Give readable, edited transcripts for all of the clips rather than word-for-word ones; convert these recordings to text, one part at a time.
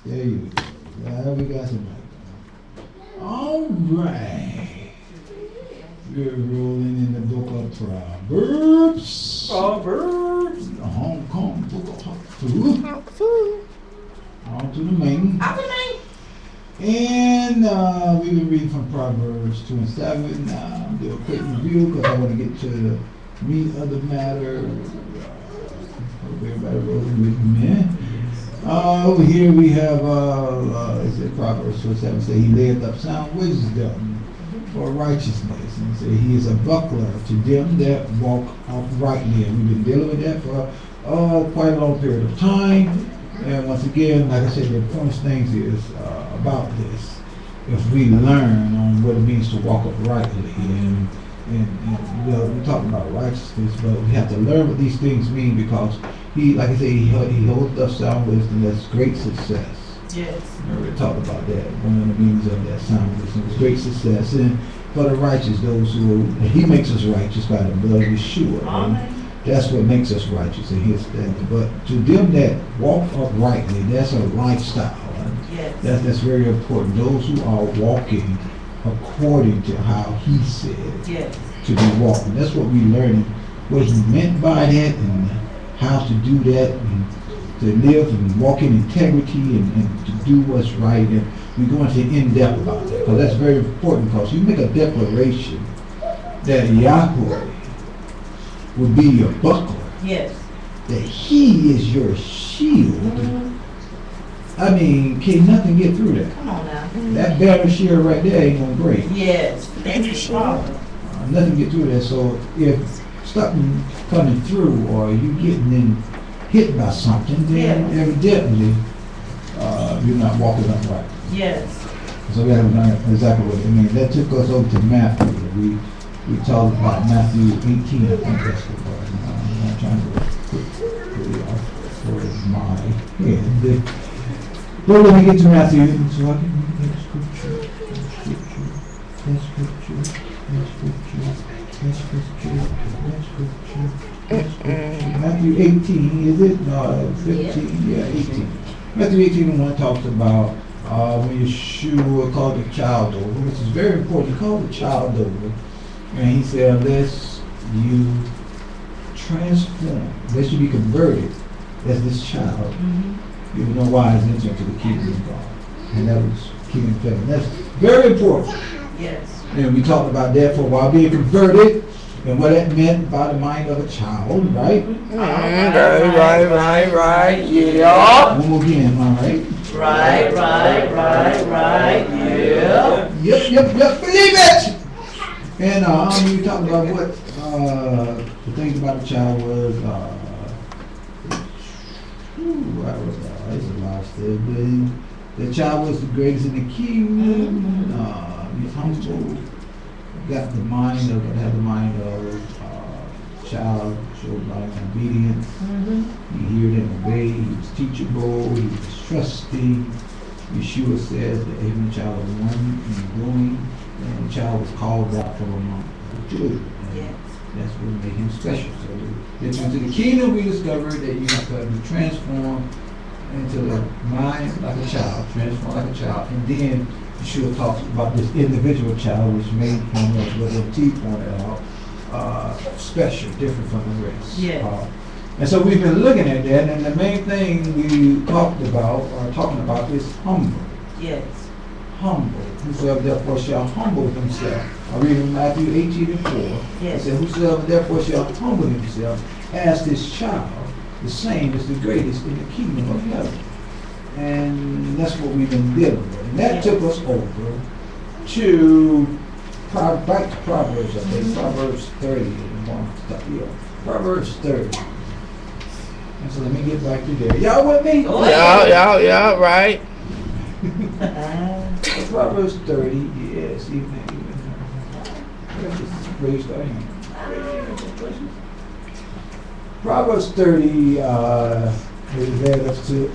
There you go. Now we got some. All right. We're rolling in the book of Proverbs. Proverbs. The Hong Kong book of Hong Fu. On to the main. And we've been reading from Proverbs 2 and 7. Do a quick review because I want to get to the meat of the matter. Hope everybody rolling with me. Over here we have, it said Proverbs 2 and 7 say, he layeth up sound wisdom for righteousness. And say, he is a buckler to them that walk uprightly. And we've been dealing with that for quite a long period of time. And once again, like I said, the important things is about this. If we learn on what it means to walk uprightly, and we're talking about righteousness, but we have to learn what these things mean because he, like I say, he holds up sound wisdom. That's great success. Yes. We talked about that. One of the meanings of that sound wisdom is great success. And for the righteous, those who he makes us righteous by the blood of Yeshua. Amen. That's what makes us righteous in his standard. But to them that walk uprightly, that's a lifestyle. Yes. That's very important. Those who are walking according to how he said Yes. to be walking. That's what we learning, what he meant by that and how to do that and to live and walk in integrity and to do what's right. And we're going to in-depth about that because that's very important because you make a declaration that Yahweh will be your buckler. Yes. That he is your shield. I mean, can't nothing get through that. Come on now. That banner shield right there ain't gonna break. Yes. Thank you, Father. Nothing get through that. So if something coming through or you getting hit by something, then evidently you're not walking upright. Yes. So we have to learn exactly what it means. That took us over to Matthew. We talked about Matthew 18, I think that's the part. I'm not trying to put it off for my head. But when we get to Matthew, so I can read that scripture. Matthew 18, is it? No, 15, yeah, 18. Matthew 18 and 1 talks about when Yeshua called the child over, which is very important. He called the child over. And he said, unless you transform, unless you be converted as this child, you will no wise enter into the kingdom of God. And that was kingdom of heaven. That's very important. Yes. And we talked about that for a while, being converted and what that meant by the mind of a child, right? Right. Yeah. One more again, all right? Right. Yeah. Yep, believe it! And we talked about what the thing about the child was. There's a lot of stuff. The child was the greatest in the kingdom. He's humble. Got the mind of child. Showed by obedience. He heard and obeyed. He was teachable. He was trusting. Yeshua says that even the child was one and growing. And the child was called out from among the children. Yes. That's what made him special. So to get into the kingdom, we discovered that you have to be transformed into the mind like a child, transformed like a child. And then Yeshua talks about this individual child, which made him, as Brother T pointed out, special, different from the rest. Yes. And so we've been looking at that, and the main thing we talking about is humble. Yes. Humble. Whosoever therefore shall humble himself. I read in Matthew 18 and 4. Yes. It said, whosoever therefore shall humble himself as this child, the same is the greatest in the kingdom of heaven. And that's what we've been dealing with. And that took us over to back to Proverbs, I think. Proverbs 30. Proverbs 30. And so let me get back to there. Y'all with me? Yeah, right. Proverbs 30, yes, even. Proverbs 30 led us to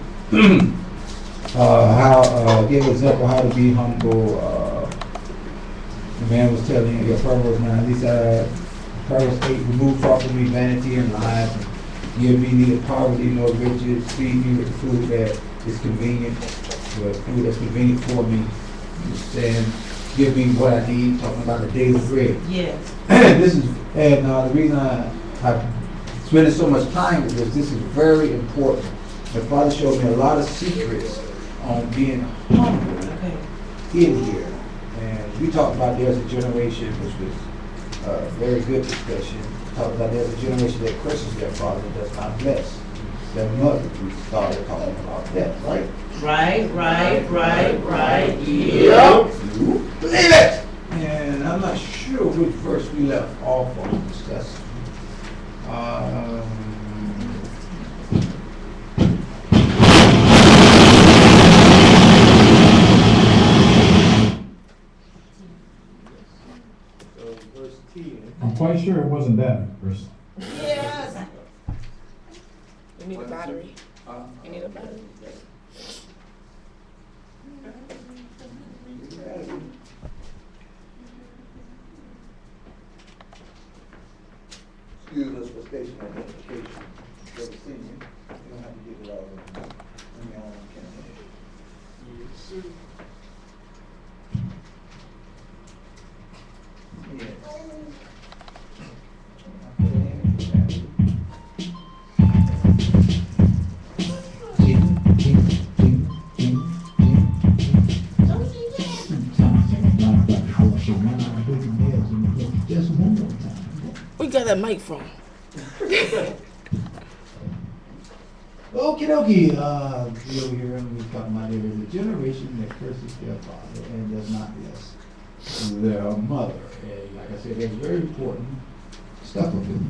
give an example how to be humble. The man was telling you, Proverbs 9, he said, Proverbs 8, remove far from me vanity and lies, and give me neither poverty nor riches, feed me with food that is convenient, Well, food that's convenient for me. Just saying, give me what I need, talking about the daily bread. Yes. This is, and the reason I'm spending so much time with this is very important. My father showed me a lot of secrets on being humble Okay. in here. And we talked about there's a generation, which was a very good discussion. Talked about there's a generation that curses their father and does not bless their mother. We started talking about that, right? Right. Yep. You believe it! And I'm not sure which verse we left off on discussing. So verse 10. I'm quite sure it wasn't that verse. Yes. You need a battery. You need a battery. Excuse us for station identification. For the senior. You don't have to give it all on your own camera. Just one more time. We got that mic from. Okie dokie, we over here and we talking about there is a generation that curses their father and does not bless their mother. And like I said, that's very important stuff of it.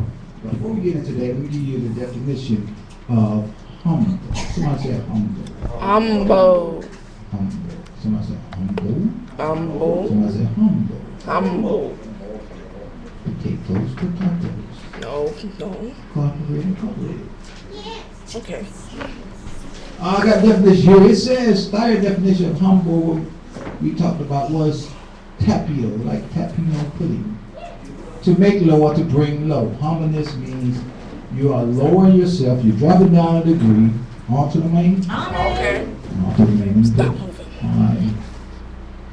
Before we get into that, let me give you the definition of humble. Somebody say humble. Humble. Humble. Somebody say humble. Humble. Somebody say humble. Humble. Potatoes, potatoes. No. Cooperative, cooperative. Okay. I got definition here. It says, third definition of humble we talked about was tapio, like tapio pudding. To make low or to bring low. Humbleness means you are lowering yourself, you're dropping down a degree, onto the main. Okay. Onto the main. Stop moving. Alright.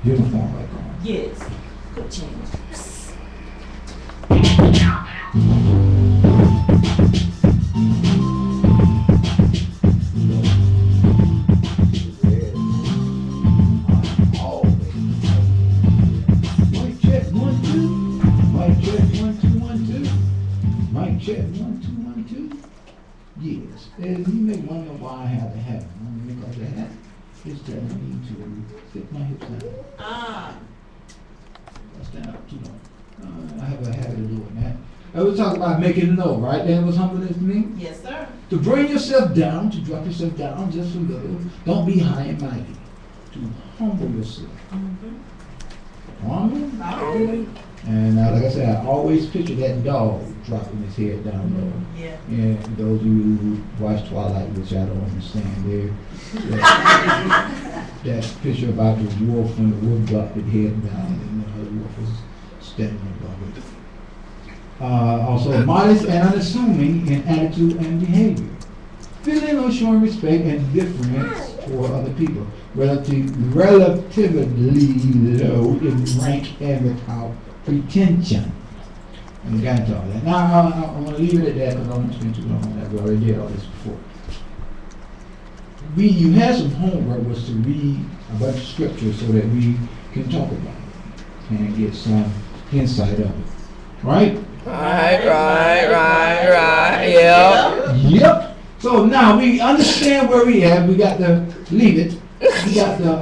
Uniform back on. Yes. Good change. Mic check, 1, 2. Mic check, 1, 2, 1, 2. Mic check, 1, 2, 1, 2. Yes. And you may wonder why I have the hat on. Because the hat is telling me to fit my hips down. I stand up too long. I have a habit of doing that. I was talking about making low, right? That was humbleness to me. Yes, sir. To bring yourself down, to drop yourself down just a little. Don't be high and mighty. To humble yourself. Humble. And like I said, I always picture that dog dropping his head down low. Yeah. And those of you who watch Twilight, which I don't understand there, that picture about the wolf when the wolf dropped his head down and the wolf was standing above it. Also, modest and unassuming in attitude and behavior. Feeling or showing respect and deference for other people. Relatively low in rank and without pretension. And we got into all that. Now, I want to leave it at that because I don't want to spend too long on that. We already did all this before. You had some homework was to read a bunch of scripture so that we can talk about it and get some insight of it. Right? Right. Yeah. Yep. So now we understand where we at. We got to leave it. We got the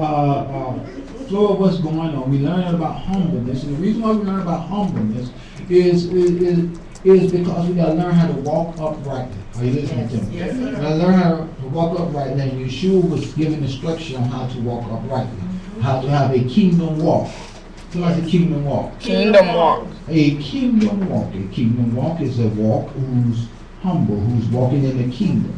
flow of what's going on. We learning about humbleness, and the reason why we learn about humbleness is because we got to learn how to walk uprightly. Are you listening to me? Yes, sir. We got to learn how to walk uprightly. And Yeshua was given instruction on how to walk uprightly, how to have a kingdom walk. So what's a kingdom walk? Kingdom walk. A kingdom walk. A kingdom walk is a walk who's humble, who's walking in the kingdom.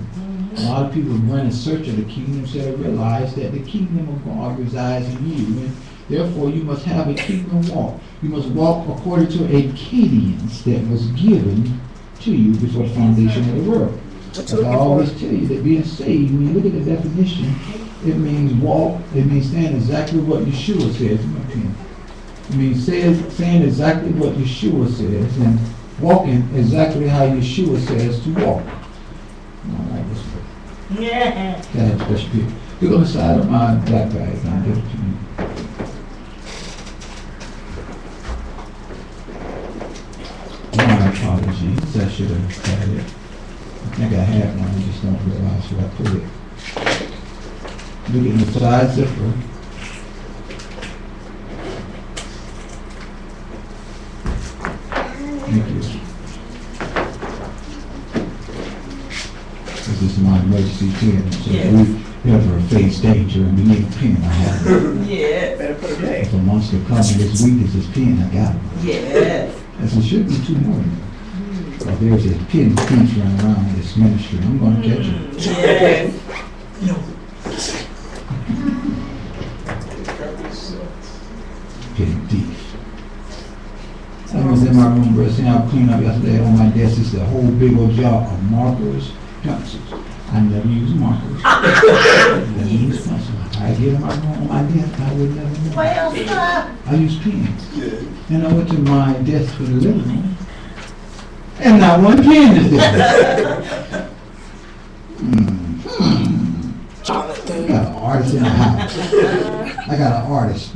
A lot of people run in search of the kingdom so they realize that the kingdom of God resides in you. And therefore, you must have a kingdom walk. You must walk according to a cadence that was given to you before the foundation of the world. As I always tell you, that being saved, when you look at the definition, it means walk, it means saying exactly what Yeshua says in my opinion. It means saying exactly what Yeshua says and walking exactly how Yeshua says to walk. I like this one. Yeah. That special people. Look on the side of my black bag, and I'll give it to you. My apologies, I should have had it. I think I had one, I just don't realize where I put it. Look at the side zipper. Thank you. This is my emergency pen, so if we ever face danger and we need a pen, I have it. Yeah. Better put it away. If a monster comes this week, it's this pen, I got it. Yes. As there should be two more. If there's a pen thief running around this ministry, I'm gonna catch him. Yes. Pen thief. I was in my room, bro, saying I'll clean up yesterday on my desk. It's a whole big old jar of markers, pencils. I never use markers. Never use pencils. I get in my room on my desk, I would never know. Well, sir. I use pens. And I went to my desk for the living room. And not one pen is there. I Jonathan. got an artist in the house. I got an artist.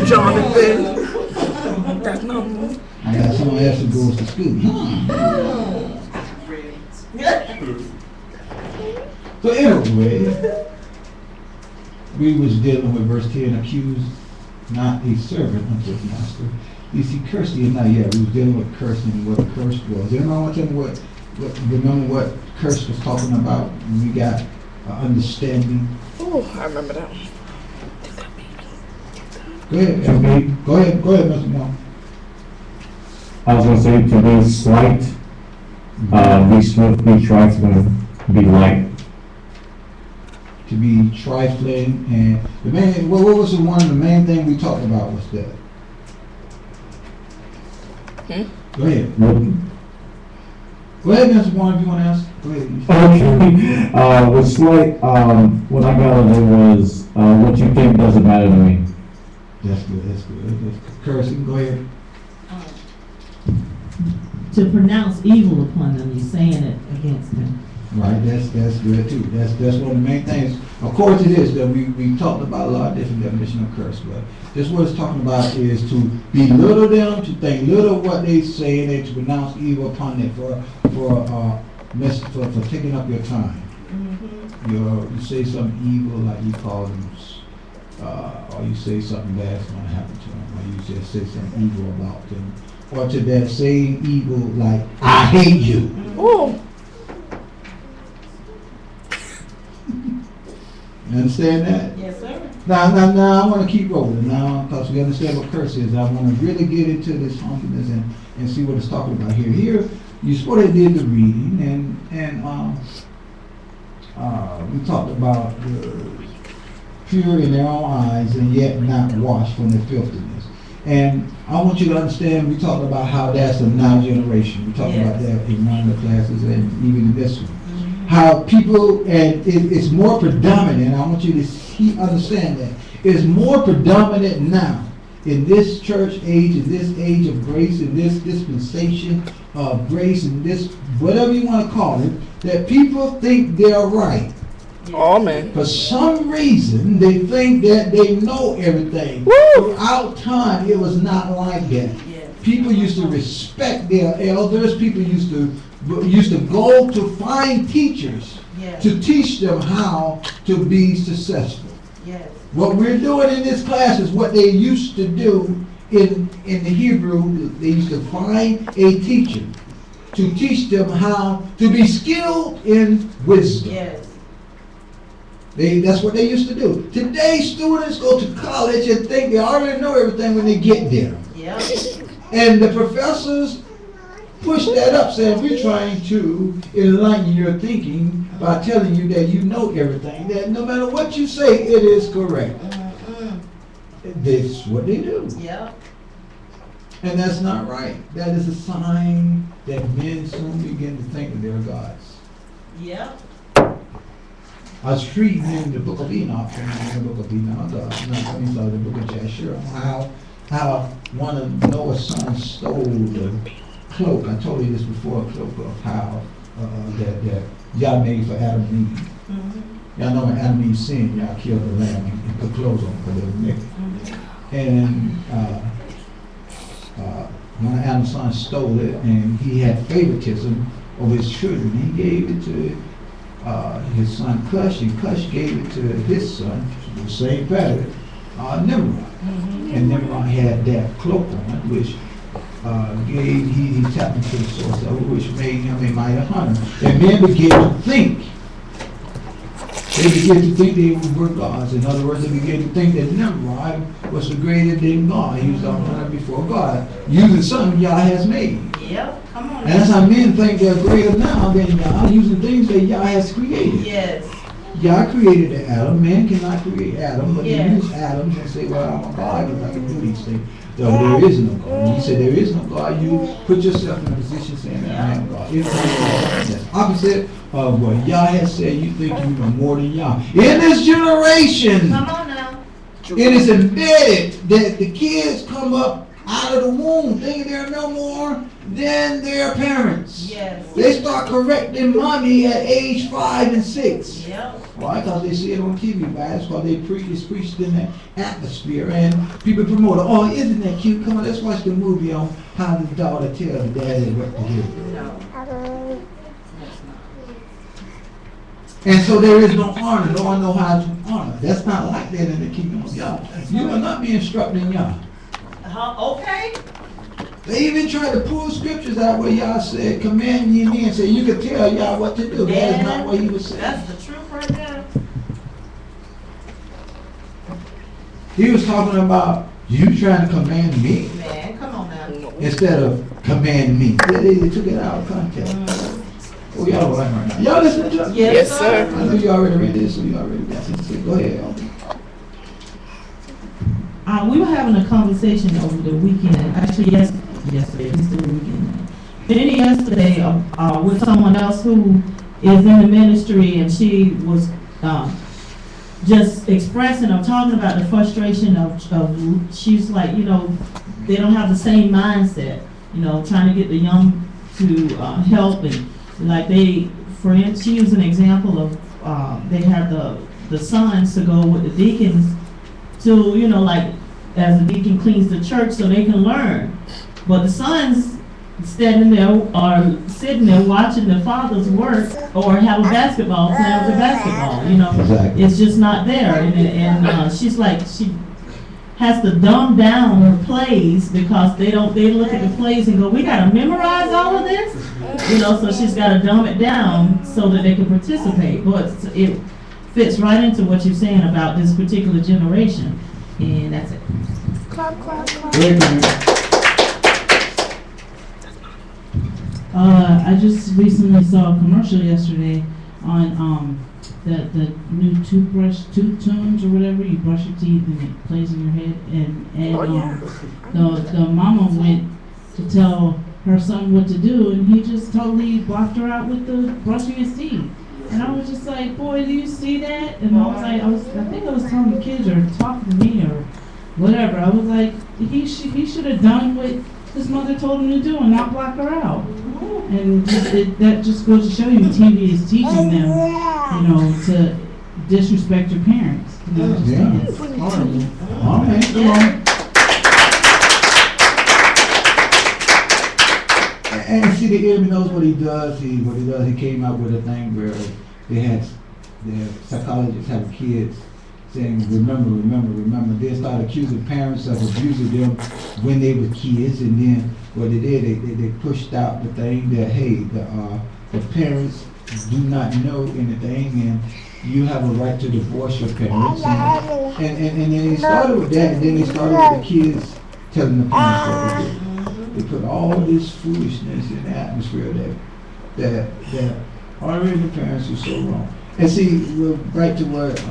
Jonathan. That's not me. I got someone else who goes to school. So anyway, we was dealing with verse 10, accused not a servant unto his master. You see, cursing, not yet. We was dealing with cursing, what curse was. Anyone want to tell me remember what curse was talking about? And we got understanding. Oh, I remember that one. Go ahead, LB. Go ahead, Mr. Moore. I was gonna say to be slight, be swift, be trifling, be light. To be trifling, and the main, what was the main thing we talked about was that? Go ahead. Go ahead, Mr. Warren, if you want to ask. Go ahead. Okay, with slight, what I got of it was, what you think doesn't matter to me. That's good, that's good. That's cursing, go ahead. To pronounce evil upon them, you're saying it against them. Right, that's good too. That's one of the main things. Of course it is that we talked about a lot of different definitions of curse, but this what it's talking about is to belittle them, to think little of what they say, and to pronounce evil upon them for taking up your time. You say something evil, like you call them, or you say something bad's going to happen to them, or you just say something evil about them, or to that same evil like I hate you. Oh. You understand that? Yes, sir. Now, I want to keep rolling now because we understand what curse is. I want to really get into this humbleness and see what it's talking about here. Here, you sort of did the reading and we talked about pure in their own eyes and yet not washed from the filthiness. And I want you to understand, we talked about how that's a now generation. We talked about that in one of the classes and even in this one. How people, and it's more predominant, I want you to understand that, it's more predominant now in this church age, in this age of grace, in this dispensation of grace, in this, whatever you want to call it, that people think they're right. Oh, man. For some reason, they think that they know everything. Woo! Throughout time, it was not like that. Yes. People used to respect their elders. People used to go to find teachers Yes. to teach them how to be successful. Yes. What we're doing in this class is what they used to do in the Hebrew. They used to find a teacher to teach them how to be skilled in wisdom. Yes. That's what they used to do. Today, students go to college and think they already know everything when they get there. Yep. And the professors push that up, saying we're trying to enlighten your thinking by telling you that you know everything, that no matter what you say, it is correct. That's what they do. Yep. And that's not right. That is a sign that men soon begin to think that they're gods. Yep. I was reading in the book of Enoch, in the book of Enoch, the book of Jasher, how one of Noah's sons stole the cloak. I told you this before, a cloak of how that Yah made for Adam and Eve. Y'all know when Adam and Eve sinned, y'all killed the lamb and put clothes on for their neck. And one of Adam's sons stole it, and he had favoritism over his children. He gave it to his son Cush, and Cush gave it to his son, the same pattern, Nimrod. And Nimrod had that cloak on, which he tapped into the source of it, which made him a mighty hunter. And men began to think. They began to think they were gods. In other words, they began to think that Nimrod was greater than God. He was the hunter before God, using something Yah has made. Yep, come on. And that's how men think they're greater now than Yah, using things that Yah has created. Yes. Yah created the Adam. Man cannot create Adam, but Yes. they use Adam and say, well, I'm a God because I can do these things. No, there is no God. When you say there is no God, you put yourself in a position saying that I am God. It's the opposite of what Yah has said. You think you know more than Yah. In this generation, Come on now. it is embedded that the kids come up out of the womb thinking they're no more than their parents. Yes. They start correcting mommy at age 5 and 6. Yep. Why? Because they see it on TV, right? That's why it's preached in that atmosphere. And people promote it. Oh, isn't that cute? Come on, let's watch the movie on how the daughter tells the daddy what to do. No. And so there is no honor. No one knows how to honor. That's not like that in the kingdom of Yah. You will not be instructed in Yah. Okay. They even tried to pull scriptures out where Yah said, command ye me, and say, you can tell Yah what to do. That is not what he was saying. That's the truth right there. He was talking about you trying to command me Man, come on now. instead of command me. They took it out of context. Oh, y'all right now. Y'all listening to us? Yes, sir. I know you already read this, so you already got something to say. Go ahead. We were having a conversation over the weekend, actually yesterday, it's still the weekend. Then yesterday, with someone else who is in the ministry, and she was, just expressing or talking about the frustration of she's like, they don't have the same mindset, trying to get the young to, help, and like she used an example of, they had the sons to go with the deacons to, like, as the deacon cleans the church so they can learn. But the sons standing there or sitting there watching the fathers work or have a basketball, playing with the basketball, Exactly. It's just not there. And she's like, she has to dumb down her plays because they look at the plays and go, we gotta memorize all of this? So she's gotta dumb it down so that they can participate. But it fits right into what you're saying about this particular generation. And that's it. Wait a minute. I just recently saw a commercial yesterday on the new tooth tunes or whatever. You brush your teeth and it plays in your head. And the mama went to tell her son what to do, and he just totally blocked her out with the brushing his teeth. And I was just like, boy, do you see that? And I think I was telling the kids or talking to me or whatever. I was like, he should have done what his mother told him to do and not block her out. And that just goes to show you TV is teaching them, to disrespect your parents. Yeah. It's horrible. All right, come on. And see, the enemy knows what he does. He came out with a thing where the psychologists have kids saying, remember. They start accusing parents of abusing them when they were kids, and then what they did, they pushed out the thing that, hey, the parents do not know anything, and you have a right to divorce your parents. And then they started with that, and then they started with the kids telling the parents what to do. They put all this foolishness in the atmosphere that already the parents are so wrong. And see, we're right to what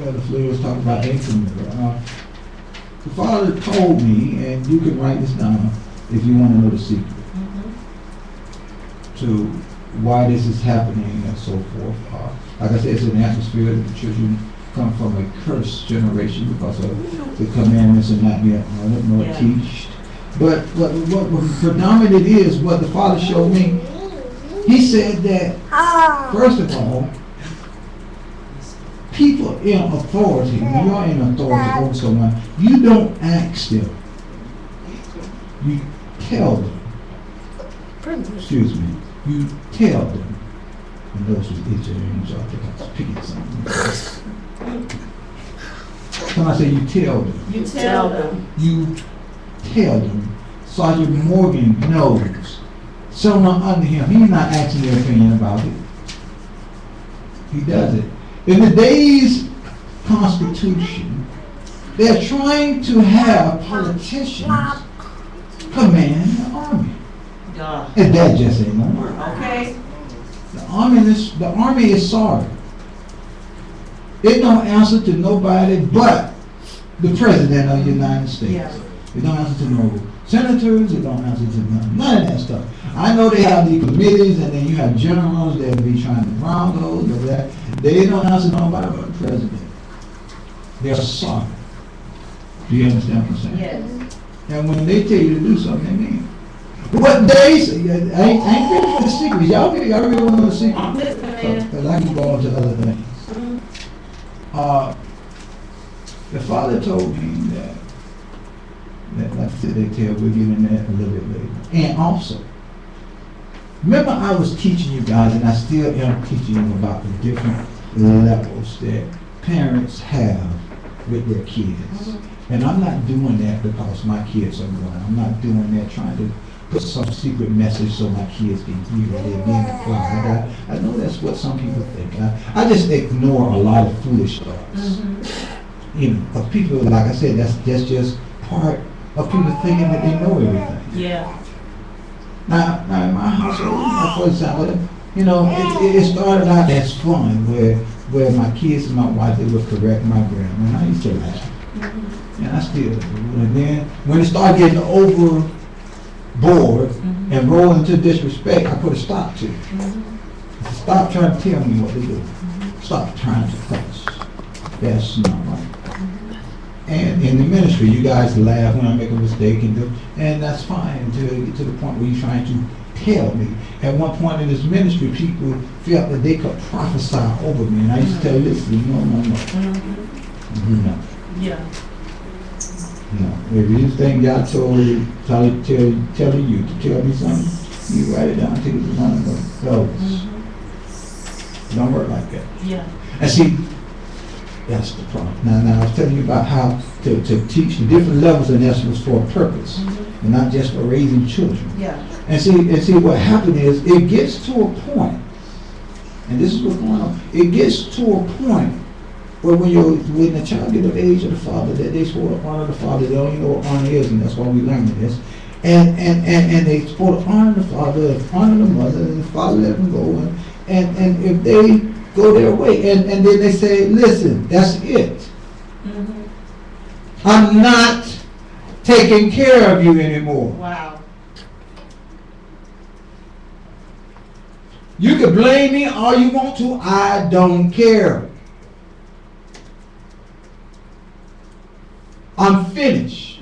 Elder Flair was talking about income. The Father told me, and you can write this down if you want to know the secret, to why this is happening and so forth. Like I said, it's an atmosphere that the children come from a cursed generation because of the commandments and not yet honored nor Yeah. teached. But what predominant is, what the Father showed me, he said that, first of all, people in authority, when you're in authority over someone, you don't ask them. You tell them. Excuse me. You tell them. And those who eat your names off, they have to pick at something. Somebody say you tell them. You tell them. You tell them. Sergeant Morgan knows. Someone under him, he's not asking their opinion about it. He does it. In today's Constitution, they're trying to have politicians command the army. Duh. And that just ain't gonna work. Okay? The army is sorry. It don't answer to nobody but the President of the United States. Yeah. It don't answer to no senators, it don't answer to none of that stuff. I know they have these committees and then you have generals that be trying to round those or that. They don't answer to nobody but the President. They're sorry. Do you understand what I'm saying? Yes. And when they tell you to do something, they mean it. What they say, I ain't ready for the secrets. Y'all really want to know the secrets? Listen, man. Because I can go on to other things. The Father told me that like I said, we'll get in that a little bit later. And also, remember I was teaching you guys, and I still am teaching you about the different levels that parents have with their kids. And I'm not doing that because my kids are grown. I'm not doing that trying to put some secret message so my kids can hear it. They're being quiet. I know that's what some people think. I just ignore a lot of foolish thoughts. You know, of people, like I said, that's just part of people thinking that they know everything. Yeah. Now in my household, for example, you know, it started out as fun where my kids and my wife, they would correct my grammar, and I used to laugh. And I still do. And then when it started getting overboard and rolling into disrespect, I put a stop to it. Stop trying to tell me what to do. Stop trying to fuss. That's not right. And in the ministry, you guys laugh when I make a mistake, and that's fine until you get to the point where you're trying to tell me. At one point in this ministry, people felt that they could prophesy over me, and I used to tell you, listen, no. Yeah. No. If you think God telling you to tell me something, you write it down, take it to one of those. Don't work like that. Yeah. And see, that's the problem. Now I was telling you about how to teach the different levels in essence for a purpose, and not just for raising children. Yeah. And see what happened is it gets to a point, and this is what's going on. It gets to a point where when the child get of age of the father, that they supposed to honor the father. They don't even know what honor is, and that's why we learn this. And they supposed to honor the father, honor the mother, and the father let them go. And if they go their way, and then they say, listen, that's it. I'm not taking care of you anymore. Wow. You can blame me all you want to, I don't care. I'm finished.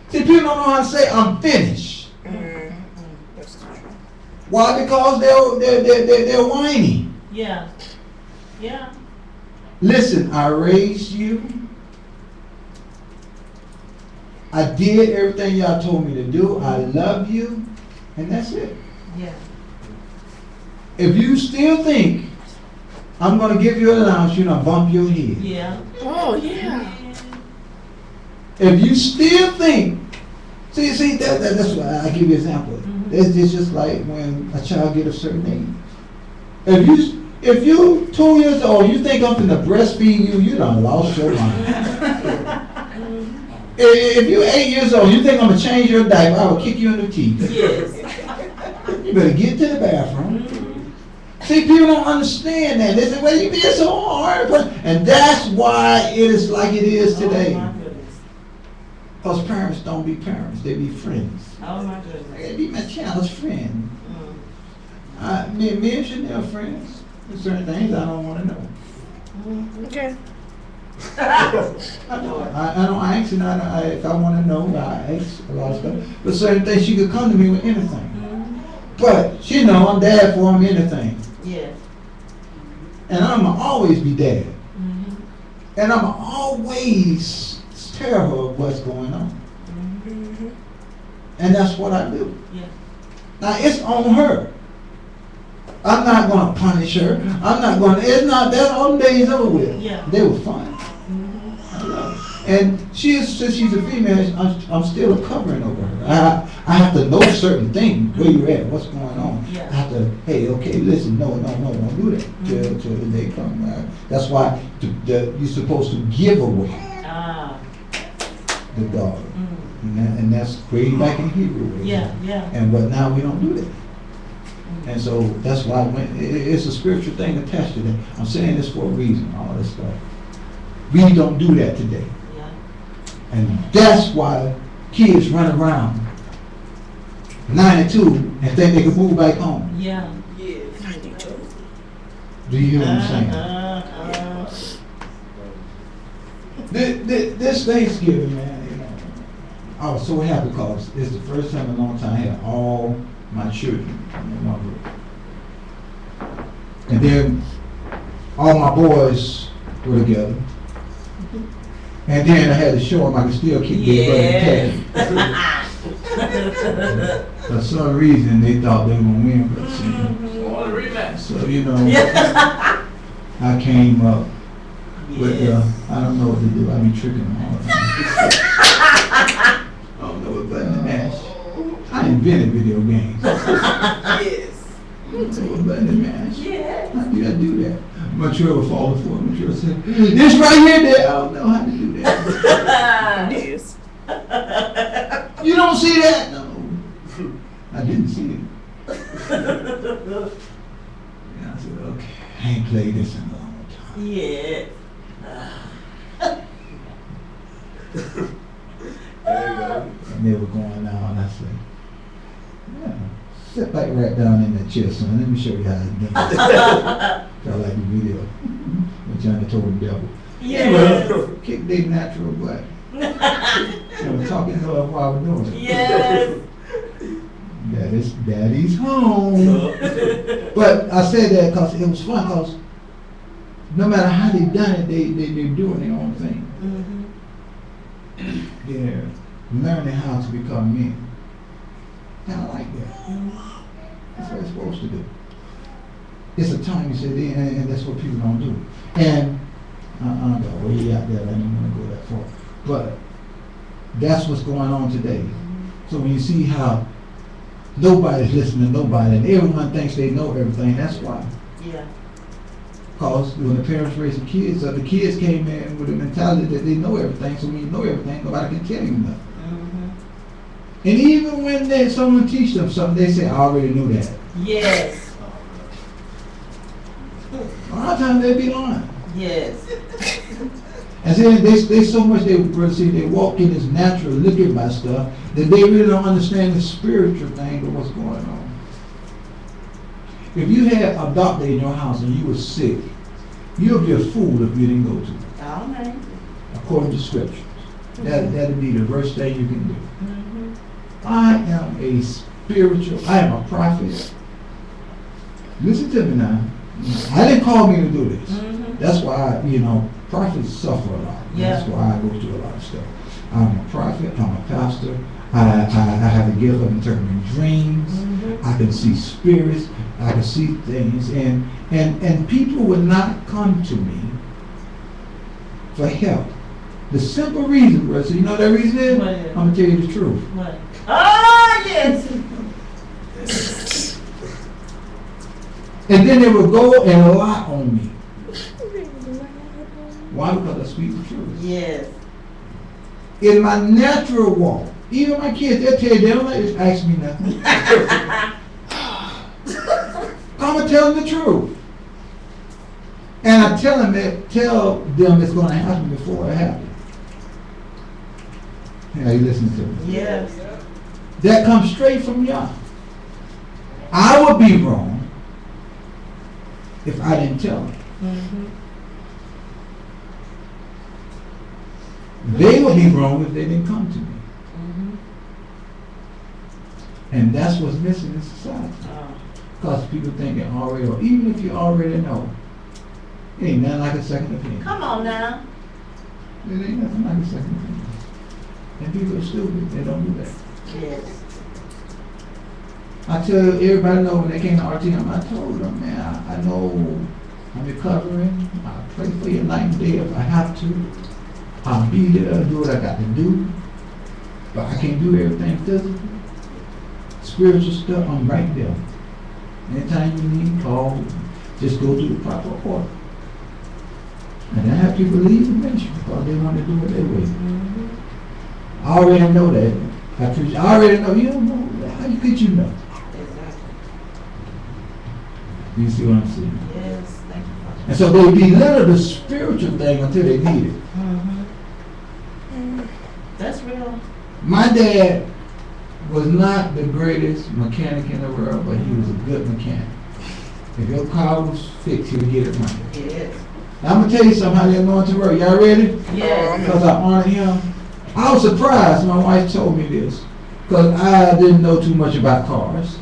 See, people don't know how to say I'm finished. Why? Because they're whiny. Yeah. Yeah. Listen, I raised you. I did everything y'all told me to do. I love you. And that's it. Yeah. If you still think I'm going to give you an allowance, you're going to bump your head. Yeah. Oh, yeah. If you still think, see, that's why I give you an example. It's just like when a child gets a certain age. If you 2 years old, you think I'm going to breastfeed you, you done lost your mind. If you're 8 years old, you think I'm going to change your diaper, I will kick you in the teeth. Yes. You better get to the bathroom. See, people don't understand that. They say, well, you being so hard. And that's why it is like it is today. Oh my goodness. Because parents don't be parents, they be friends. Oh my goodness. They be my child's friend. Me and Chanel friends. There's certain things I don't wanna know. Okay. I don't ask, and if I wanna know, I ask a lot of stuff. But certain things, she could come to me with anything. But, she know I'm dad for them anything. Yes. And I'ma always be dad. And I'ma always tell her what's going on. And that's what I do. Yeah. Now, it's on her. I'm not gonna punish her. It's not that, all the days over with. Yeah. They were fun. I love it. And since she's a female, I'm still a covering over her. I have to know certain things, where you're at, what's going on. Yeah. I have to, hey, okay, listen, no, don't do that till the day comes. That's why you're supposed to give away Ah. the daughter. And that's way back in Hebrew. Yeah, yeah. But now we don't do that. And so that's why it's a spiritual thing attached to that. I'm saying this for a reason, all this stuff. We don't do that today. Yeah. And that's why kids run around 92 and think they can move back home. Yeah. Do you hear what I'm saying? This Thanksgiving, man, you know, I was so happy because it's the first time in a long time I had all my children in one group. And then all my boys were together. And then I had to show them I could still keep their brother tag. For some reason they thought they were gonna win, but so you know, I came up with I don't know what to do. I be tricking them all the time. I don't know what button to mash. I invented video games. Yes. So what button to mash? Yeah. How do I do that? Mature will fall for it. Mature said, this right here, Dad. I don't know how to do that. Yes. You don't see that? No. I didn't see it. And I said, okay, I ain't played this in a long time. Yeah. And they were going out, and I said, yeah, sit back right down in that chair, son. Let me show you how it's done. Felt like the video. When Johnny told the devil. Yes. Kick their natural butt. They were talking to her while we're doing it. Yes. Daddy's home. But I said that because it was fun, because no matter how they done it, they're doing their own thing. They're learning how to become men. And I like that. That's what it's supposed to do. It's a time, you said, and that's what people don't do. And I'm way out there, I didn't want to go that far. But that's what's going on today. So when you see how nobody's listening to nobody, and everyone thinks they know everything, that's why. Yeah. Because when the parents raised the kids, the kids came in with a mentality that they know everything, so when you know everything, nobody can tell you nothing. And even when someone teach them something, they say, I already knew that. Yes. A lot of times they be lying. Yes. And then they so much they walk in this natural looking by stuff that they really don't understand the spiritual thing of what's going on. If you had a doctor in your house and you were sick, you'd be a fool if you didn't go to him, All right. according to scriptures. That'd be the worst thing you can do. I am I am a prophet. Listen to me now. I didn't call me to do this. That's why, prophets suffer a lot. That's why I go through a lot of stuff. I'm a prophet, I'm a pastor. I have the gift of interpreting dreams. I can see spirits. I can see things. And people would not come to me for help. The simple reason, brother, so you know what that reason is? What? I'm going to tell you the truth. What? Oh, yes. And then they would go and lie on me. Why? Because I speak the truth. Yes. In my natural walk, even my kids, they'll tell you, they don't like to ask me nothing. I'm going to tell them the truth. And I tell them it's going to happen before it happens. Yeah, you listen to me. Yes. That comes straight from y'all. I would be wrong, if I didn't tell them. Mhm. They would be wrong if they didn't come to me. Mhm. And that's what's missing in society. Oh. Because people think it already, or even if you already know, it ain't nothing like a second opinion. Come on now. It ain't nothing like a second opinion. And people are stupid, they don't do that. Yes. I tell everybody know when they came to RTM, I told them, man, I know I'm your covering, I'll pray for you night and day if I have to. I'll be there, do what I got to do. But I can't do everything physical. Spiritual stuff, I'm right there. Anytime you need, call, just go through the proper order. And I have people leave the ministry because they want to do it their way. Mhm. I already know that. I already know, you don't know, how could you know? Exactly. You see what I'm saying? Yes, thank you. And so they belittle the spiritual thing until they need it. Mhm. That's real. My dad was not the greatest mechanic in the world, but he was a good mechanic. If your car was fixed, he would get it running. Yes. Now, I'm gonna tell you something how the anointing work. Y'all ready? Yes. Because I honor him. I was surprised my wife told me this, because I didn't know too much about cars.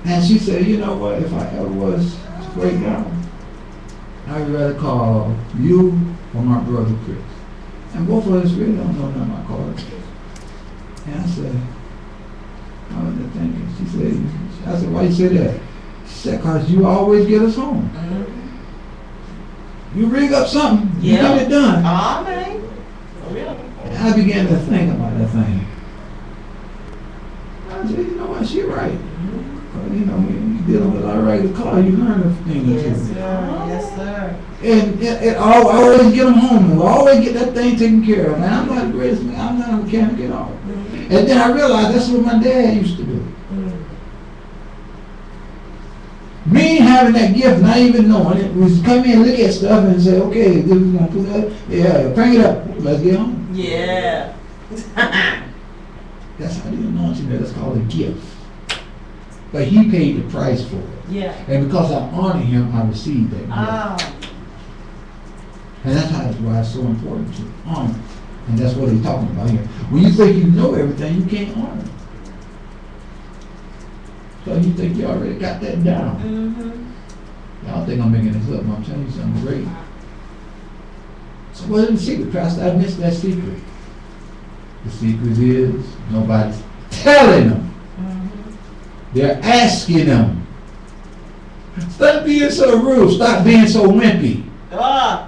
And she said, you know what, if I ever was to break down, I would rather call you or my brother Chris. And both of us really don't know nothing about cars. And I said, I was just thinking. She said, I said, why you say that? She said, because you always get us home. Mhm. You rig up something, you Yeah. get it done. All right. For real. And I began to think about that thing. I said, you know what, she right. 'Cause, you know, when you're dealing with a regular car, you learn a thing or Yes, two. sir. Yes, sir. And I always get them home. I always get that thing taken care of. Man, I'm not the greatest man. I'm not a mechanic at all. Mhm. And then I realized that's what my dad used to do. Mhm. Me having that gift, not even knowing it, was come in, look at stuff and say, okay, this is gonna put that, yeah, crank it up, let's get home. Yeah. That's how the anointing is. That's called a gift. But he paid the price for it. Yeah. And because I honor him, I received that gift. Oh. And that's why it's so important to honor. And that's what he's talking about here. When you think you know everything, you can't honor. So you think you already got that down. Mhm. Y'all think I'm making this up, but I'm telling you something great. So what's the secret, Pastor? I missed that secret. The secret is nobody's telling them. Mhm. They're asking them. Stop being so rude. Stop being so wimpy. Ah.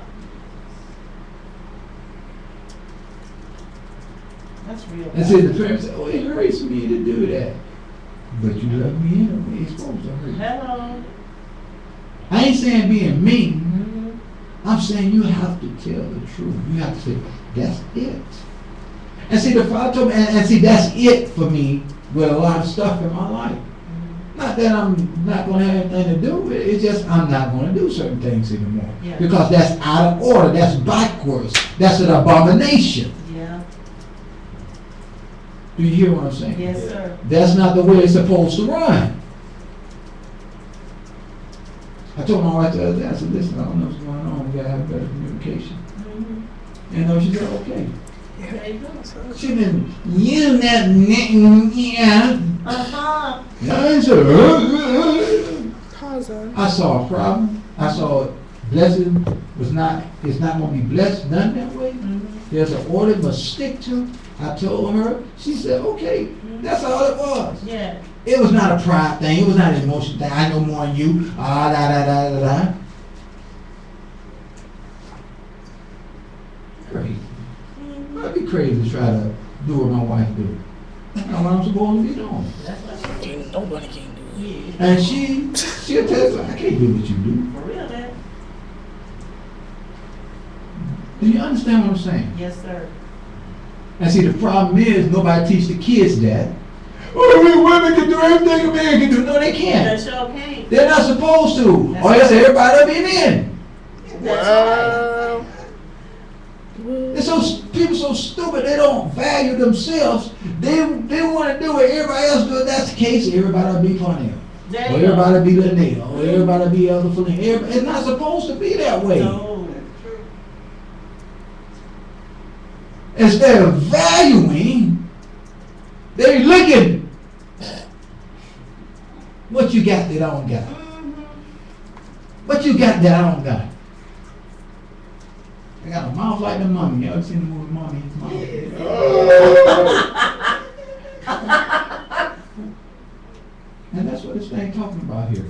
That's real. And see, the parents say, oh, it hurts me to do that. But you love me anyway. It's supposed to hurt. Hello. I ain't saying being mean. Mhm. I'm saying you have to tell the truth. You have to say, that's it. And see, the Father told me, and see, that's it for me with a lot of stuff in my life. Not that I'm not going to have anything to do with it. It's just I'm not going to do certain things anymore. Yeah. Because that's out of order. That's backwards. That's an abomination. Yeah. Do you hear what I'm saying? Yes, sir. That's not the way it's supposed to run. I told my wife the other day, I said, listen, I don't know what's going on. We got to have better communication. Mhm. You know, she said, okay. There you go. She didn't, you that, yeah. Uh-huh. I said, I saw a problem. I saw blessing was not, it's not going to be blessed done that way. Mhm. There's an order must stick to. I told her, she said, okay, that's all it was. Yeah. It was not a pride thing. It was not an emotion thing. I know more than you. Da da da da da. Crazy. I'd be crazy to try to do what my wife do. That's not what I'm supposed to be doing. That's what Nobody can do it. Yeah. And she'll tell us, I can't do what you do. For real, that. Do you understand what I'm saying? Yes, sir. And see, the problem is nobody teach the kids that. Oh, we women can do everything a man can do. No, they That can't. sure can't. They're not supposed to. That's Or else right. everybody will be men. That's It's so people so stupid. They don't value themselves. They want to do what everybody else does. That's the case. Everybody will be funny. right. There Or you go. everybody be Linnell, or everybody be Elder Flynn. It's not supposed to be that way. No. Instead of valuing, they're looking what you got that I don't got. What you got that I don't got. I got a mouth like the mummy. You ever seen the movie Mummy? And that's what this thing talking about here.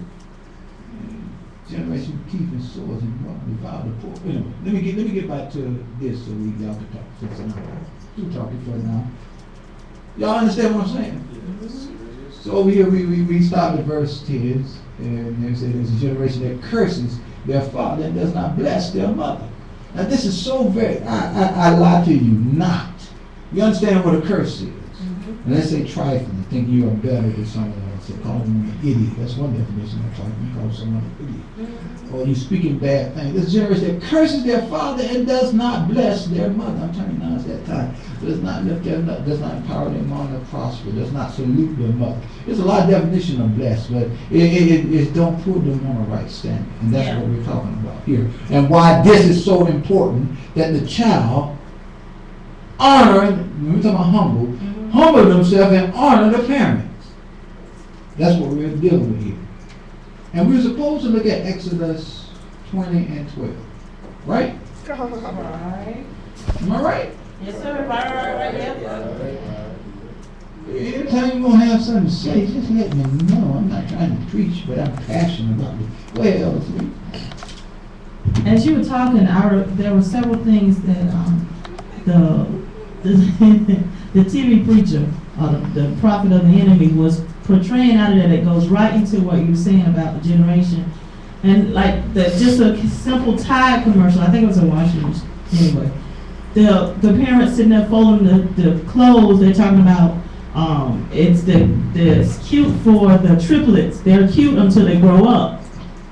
Generation keeping swords and devour the poor. Anyway, let me get back to this so y'all can talk. Since I'm talking for now. Y'all understand what I'm saying? So over here we start at verse 10, and they say there's a generation that curses their father and does not bless their mother. Now this is so very, I lie to you not. You understand what a curse is? And let's say trifling, think you are better than someone else. They call them an idiot. That's one definition of trifling. You call someone an idiot. Or you speaking bad things. This generation that curses their father and does not bless their mother. I'm telling you now, it's that time. Does not lift their up, does not empower their mother to prosper, does not salute their mother. There's a lot of definition of bless, but it don't put them on the right standing. And that's what we're talking about here. And why this is so important that the child honor, when we're talking about humble themselves and honor the parents. That's what we're dealing with here. And we're supposed to look at Exodus 20 and 12. Right? Right. Am I right? Yes, sir. Right. Yeah. Anytime you're going to have something to say, just let me know. I'm not trying to preach, but I'm passionate about it. Go ahead, Elder Smith. As you were talking, there were several things that the TV preacher, the prophet of the enemy, was portraying out of that. It goes right into what you were saying about the generation. And like just a simple Tide commercial, I think it was a washing machine. Anyway, the parents sitting there folding the clothes, they're talking about it's cute for the triplets. They're cute until they grow up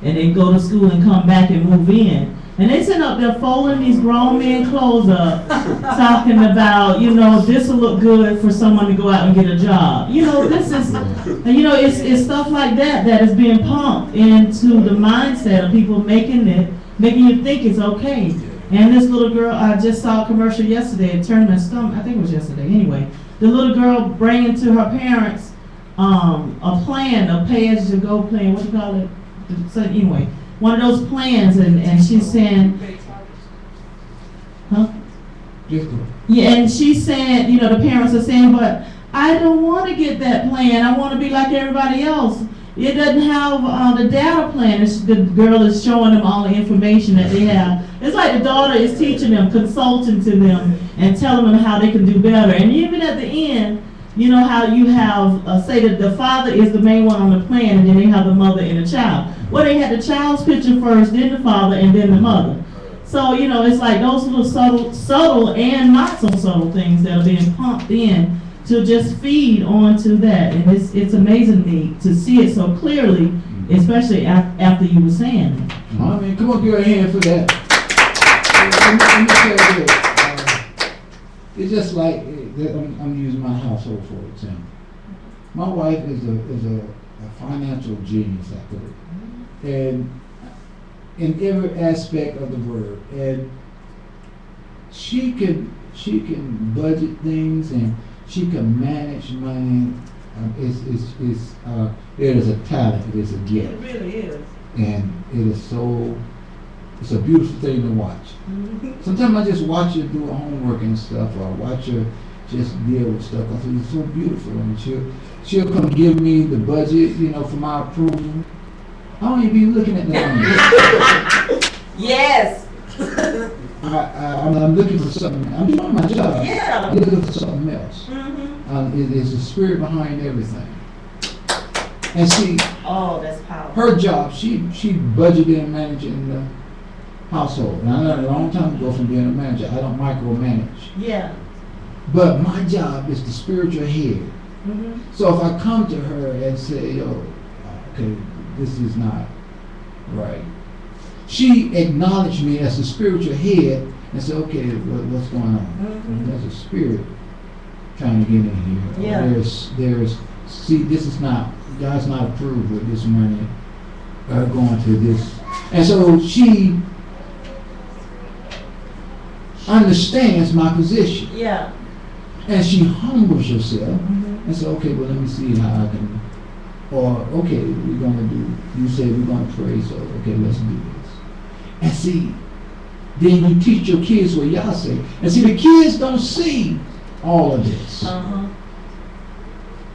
and they go to school and come back and move in. And they sitting up there folding these grown men clothes up, talking about, this will look good for someone to go out and get a job. This is, it's stuff like that is being pumped into the mindset of people, making you think it's okay. And this little girl, I just saw a commercial yesterday, it turned my stomach, I think it was yesterday, anyway. The little girl bringing to her parents a plan, a pay-as-you-go plan, what do you call it? So anyway, one of those plans, and she's saying, huh? Yeah, and she's saying, the parents are saying, but I don't want to get that plan. I want to be like everybody else. It doesn't have the data plan. The girl is showing them all the information that they have. It's like the daughter is teaching them, consulting to them, and telling them how they can do better. And even at the end, how you have, say that the father is the main one on the plan, and then they have the mother and the child. Well, they had the child's picture first, then the father, and then the mother. So, it's like those little subtle and not so subtle things that are being pumped in to just feed onto that. And it's amazing to me to see it so clearly, especially after you were saying it. I mean, come on, give her a hand for that. Let me tell you this. It's just like, I'm using my household for example. My wife is a financial genius, I put it. And in every aspect of the word, and she can budget things and she can manage money. It is a talent. It is a gift. It really is. And it's a beautiful thing to watch. Sometimes I just watch her do her homework and stuff, or watch her just deal with stuff. I think it's so beautiful, and she'll come give me the budget, for my approval. I don't even be looking at the numbers. Yes. I'm looking for something. I'm doing my job. Yeah. I'm looking for something else. It's the spirit behind everything. And see, that's powerful. her job, she budgeted and managing the household. And I learned a long time ago from being a manager, I don't micromanage. Yeah. But my job is the spiritual head. So if I come to her and say, okay, this is not right, she acknowledged me as the spiritual head and said, okay, what's going on? There's a spirit trying to get in here. Yeah. See, this is not God's not approved with this money going to this. And so she understands my position. Yeah. And she humbles herself Mhm. and says, okay, well, let me see how I can, or, okay, we're going to do, you say we're going to pray, so, okay, let's do this. And see, then you teach your kids what y'all say. And see, the kids don't see all of this. Uh-huh.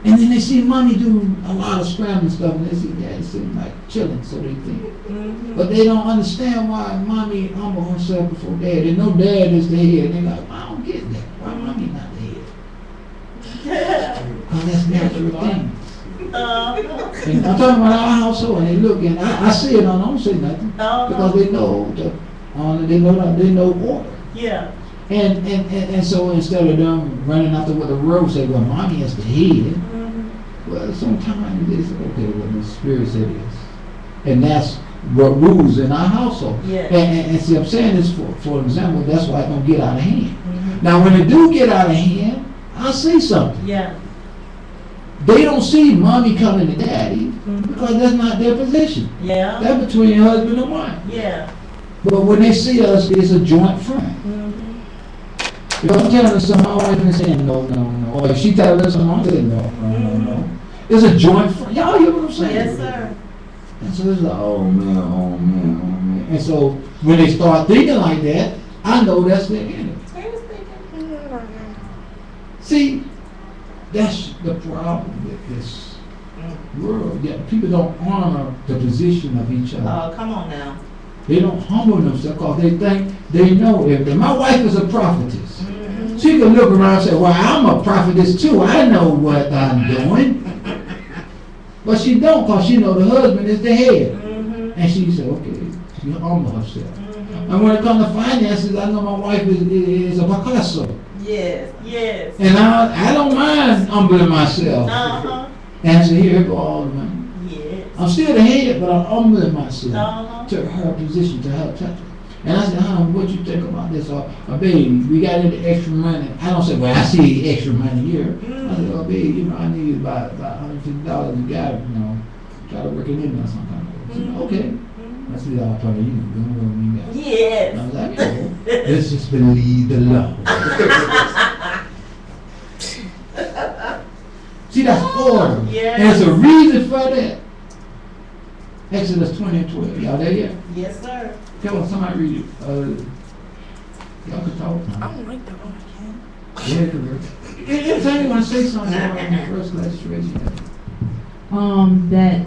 And then they see mommy do a lot of scrambling stuff, and they see daddy sitting like chilling, so they think. Mhm. But they don't understand why mommy humble herself before dad. They know dad is the head. They're like, I don't get that. Why mommy not the head? Because that's natural things. Uh-huh. And I'm talking about our household, and they look, and I see it, I don't say nothing. Because Uh-huh. they know they know order. Yeah. And so instead of them running after what the world say, well, mommy is the head. Mhm. Well, sometimes they say, okay, well, the spirit said this. And that's what rules in our household. Yeah. And see, I'm saying this for example, that's why it don't get out of hand. Mhm. Now, when it do get out of hand, I'll say something. Yeah. They don't see mommy coming to daddy Mhm. because that's not their position. Yeah. That's between husband and wife. Yeah. But when they see us, it's a joint front. Mhm. If I'm telling her something, my wife is saying no, no, no. Or if she telling her something, I'm saying no, no, no, no. It's a joint front. Y'all hear what I'm saying? Yes, sir. And so it's like, oh man, oh man, oh man. And so when they start thinking like that, I know that's the enemy. I was thinking. See, that's the problem with this world. Yeah, people don't honor the position of each other. Oh, come on now. They don't humble themselves because they think they know everything. My wife is a prophetess. Mhm. She can look around and say, well, I'm a prophetess too. I know what I'm doing. But she don't because she know the husband is the head. Mhm. And she said, okay, she humble herself. Mhm. And when it comes to finances, I know my wife is a Picasso. Yes. Yes. And I don't mind humbling myself. Uh-huh. And I said, here go all the money. Yes. I'm still the head, but I'm humbling myself Uh-huh. to her position, to her touch. And I said, what you think about this? Or baby, we got into extra money. I don't say, well, I see extra money here. I said, oh, baby, I need about $150. You got it, try to work it in there sometime. She said, okay. I said, I'll tell you, don't worry me back. Yes. I was like, no, let's just believe the Lord. See, that's order. Yes. And there's a reason for that. Exodus 20:12. Y'all there yet? Yes, sir. Come on, somebody read it. Y'all can talk I now. don't like that one. Yeah, anytime you want to say something, first class raise your hand. That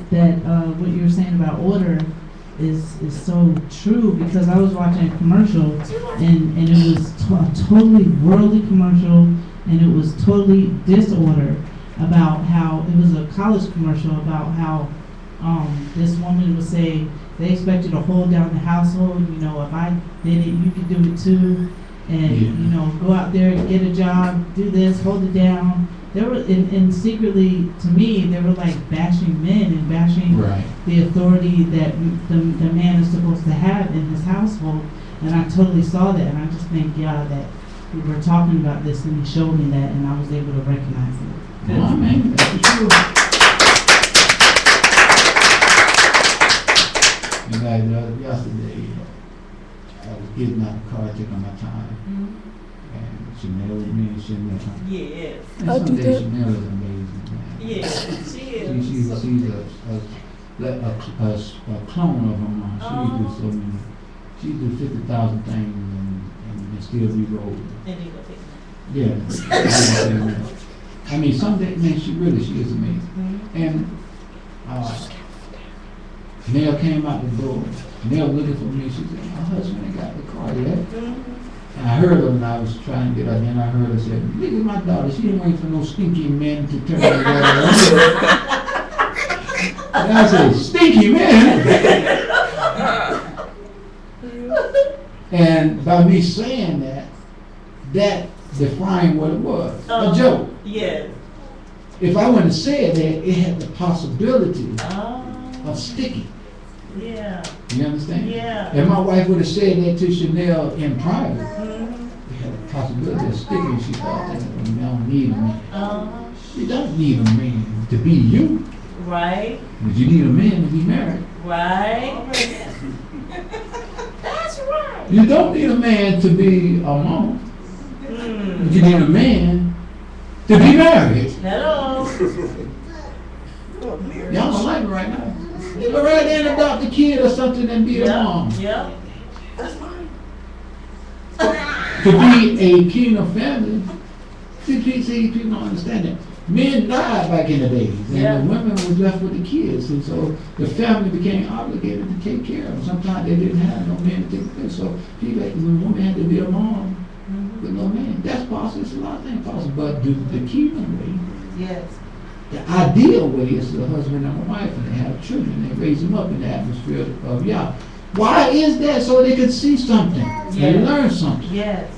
what you were saying about order is so true, because I was watching a commercial and it was a totally worldly commercial, and it was totally disorder about how it was a college commercial about how this woman would say they expect you to hold down the household. If I did it, you can do it too. And go out there and get a job, do this, hold it down. They were, and secretly, to me, they were like bashing men and bashing Right. the authority that the man is supposed to have in his household. And I totally saw that, and I just thank God that we were talking about this, and he showed me that, and I was able to recognize it. Well, man, that's the truth. And like yesterday, I was getting out the car, taking my time, and Chanel with me and Chanel. Yes. And I'll do someday that. Chanel is amazing, man. Yes. She She's is. a clone of her mom. She do so many. She do 50,000 things and still be rolling. And you go take Yeah. I mean, someday, man, she is amazing. that. And Nell came out the door. Nell looking for me. She said, my husband ain't got the car yet. And I heard her when I was trying to get her. Then I heard her say, look at my daughter. She ain't waiting for no stinky men to turn her around. And I said, stinky man? And by me saying that defined what it was. A joke. Yes. If I wouldn't have said that, it had the possibility Oh. of sticking. Yeah. You understand? Yeah. If my wife would have said that to Chanel in private, Mhm. it had a possibility of sticking. She thought that you don't need a man. Uh-huh. You don't need a man to be you. Right, But you need a man to be married. right. That's right. You don't need a man to be a mom. Mm. But you need a man to be married. Hello. Y'all don't like it right now. You go right there and adopt a kid or something and be a mom. Yep. To be a king of family. See, people don't understand that. Men died back in the days, and Yeah. the women was left with the kids, and so the family became obligated to take care of them. Sometimes they didn't have no man to take care of, so people, when a woman had to be a mom with no man, that's possible. It's a lot of things possible, but the kingdom way, Yes. the ideal way is the husband and a wife, and they have children. They raise them up in the atmosphere of Yah. Why is that? So they could see something, they Yeah. learn something. Yes.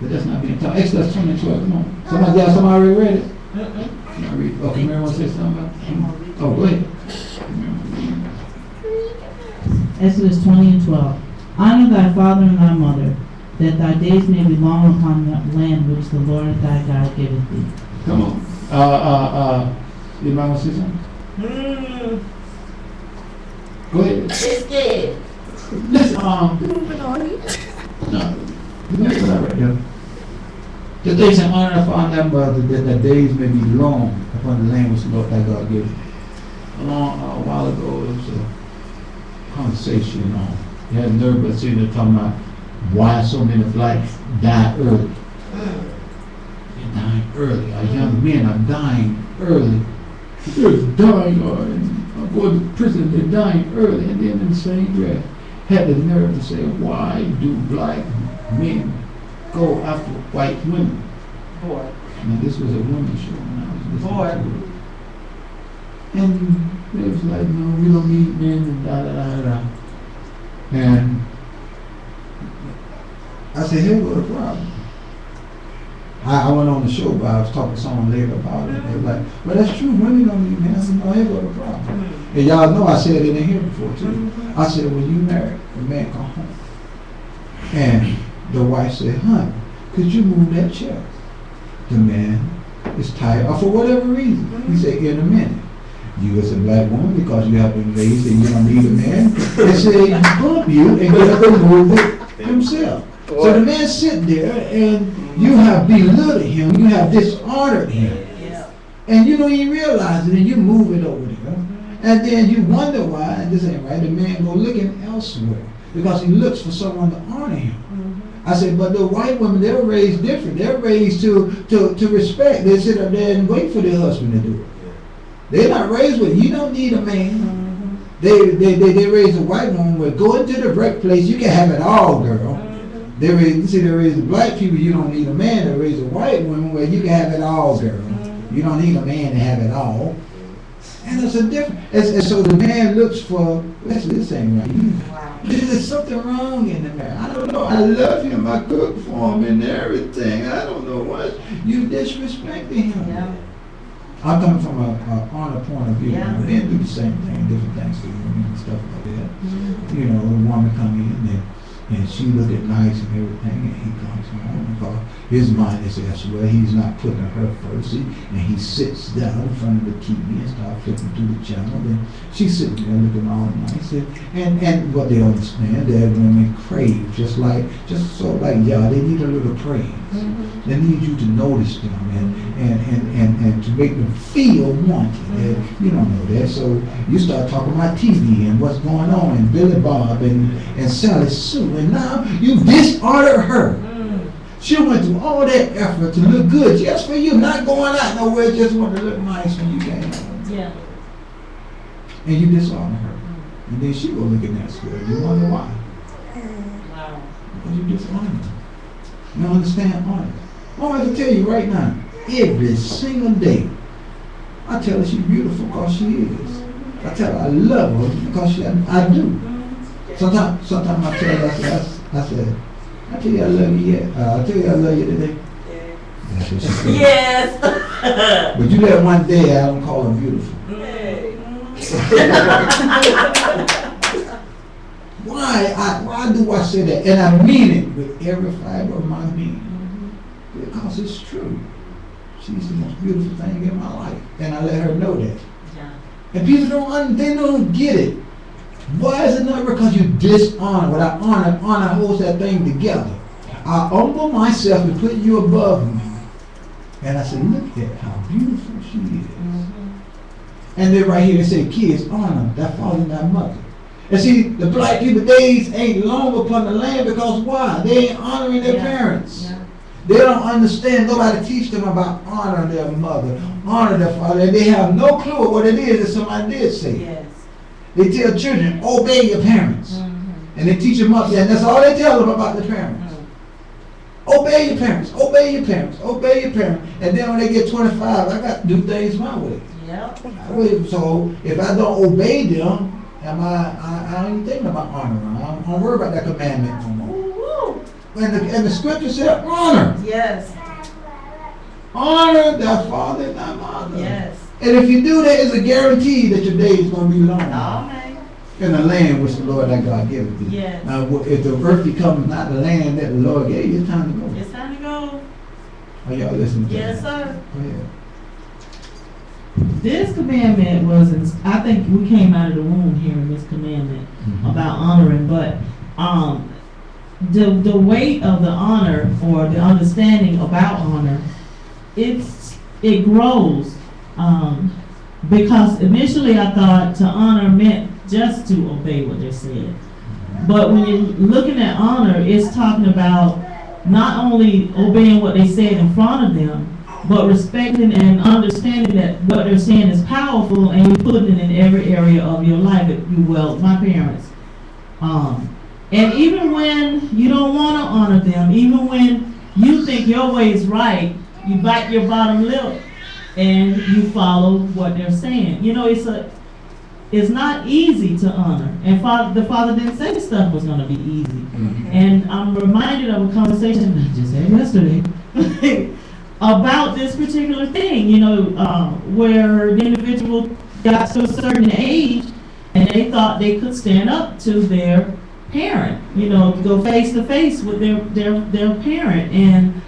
But that's not being taught. Exodus 20:12. Come on. Somebody already read it. Mm-mm. Can I read? Oh, can Mary want to say something about it? Oh, go ahead. Exodus 20:12. Honor thy father and thy mother, that thy days may be long upon the land which the Lord thy God giveth thee. Come on. Anybody want to say something? Mm. Go ahead. It's good. Listen, no. That's what I read here. The days and honor upon them, that the days may be long upon the land which the Lord thy God gave. A while ago, there was a conversation on. You had nerve but sitting there talking about why so many blacks die early. They're dying early. Our young men are dying early. They're dying or going to prison. They're dying early, and then in the same breath, had the nerve to say, why do black men go after white women? Boy. Now this was a women's show when I was listening Boy. to it. And they was like, no, we don't need men and da da da da. And I said, here go the problem. I went on the show, but I was talking to someone later about it. They were like, well, that's true, women don't need men. I said, no, here go the problem. And y'all know I said it in here before too. I said, when you married, the man come home. And the wife said, honey, could you move that chair? The man is tired, or for whatever reason. He said, in a minute. You as a black woman, because you have been raised and you don't need a man, they say, bump you and get up and move it himself. So the man sit there and you have belittled him, you have dishonored him. Yeah. And you don't even realize it, and you move it over there. And then you wonder why, and this ain't right, the man go looking elsewhere because he looks for someone to honor him. I said, but the white women, they're raised different. They're raised to respect. They sit up there and wait for their husband to do it. They're not raised with, you don't need a man. They raise a white woman with, go into the workplace, you can have it all, girl. They raise the black people, you don't need a man. They raise a white woman where you can have it all, girl. You don't need a man to have it all. And it's a different, and so the man looks for, this ain't right. Wow. There's something wrong in the man. I don't know. I love him. I cook for him and everything. I don't know what. You disrespecting him. Yeah. I'm coming from a honor point of view. Yeah. Men do the same thing, different things to women and stuff like that. You know, a woman come in and she look at nice and everything, and he comes home because his mind is elsewhere. He's not putting her first, and he sits down in front of the TV and starts flipping through the channel. And she's sitting there looking all nice, and what they understand, that women crave just like y'all. They need a little praise. They need you to notice them and to make them feel wanted. And you don't know that, so you start talking about TV and what's going on, and Billy Bob and Sally Sue. And now you dishonored her. She went through all that effort to look good just for you, not going out nowhere, just want to look nice when you came home. Yeah. And you dishonor her. And then she go look at that square. You wonder why. Wow. Because you dishonor her. You don't understand honor. I want to tell you right now, every single day, I tell her she's beautiful because she is. I tell her I love her because I do. Sometimes I tell her, I said, I tell you I love you yet. I tell you I love you today. That's what she said. Yes. But you let one day, I don't call her beautiful. Why do I say that? And I mean it with every fiber of my being. Because it's true. She's the most beautiful thing in my life. And I let her know that. Yeah. And people they don't get it. Why is it not because you dishonor? Without honor holds that thing together. I humble myself and put you above me. And I said, look at how beautiful she is. And then right here they say, kids, honor thy father and thy mother. And see, the black people days ain't long upon the land because why? They ain't honoring their parents. Yeah. They don't understand. Nobody teach them about honor their mother, honor their father. And they have no clue what it is that somebody did say. Yes. They tell children, obey your parents. And they teach them up there, and that's all they tell them about their parents. Obey your parents, obey your parents, obey your parents. And then when they get 25, I got to do things my way. Yep. So if I don't obey them, I ain't thinking about honoring. I don't worry about that commandment no more. Woo-woo. And the scripture said, honor. Yes. Honor thy father and thy mother. Yes. And if you do that, it's a guarantee that your day is going to be long. Amen. In the land which the Lord thy God gave thee. Yes. Now, if the earth becomes not the land that the Lord gave you, it's time to go. It's time to go. Are y'all listening to Yes, that? sir. Go ahead. This commandment was, I think we came out of the womb hearing this commandment about honoring, but the weight of the honor or the understanding about honor, it grows. Because initially I thought to honor meant just to obey what they said. But when you're looking at honor, it's talking about not only obeying what they said in front of them, but respecting and understanding that what they're saying is powerful and you put it in every area of your life. My parents. And even when you don't want to honor them, even when you think your way is right, you bite your bottom lip and you follow what they're saying. You know, it's not easy to honor. And the Father didn't say stuff was going to be easy. And I'm reminded of a conversation I just had yesterday about this particular thing, where the individual got to a certain age and they thought they could stand up to their parent, go face to face with their parent, and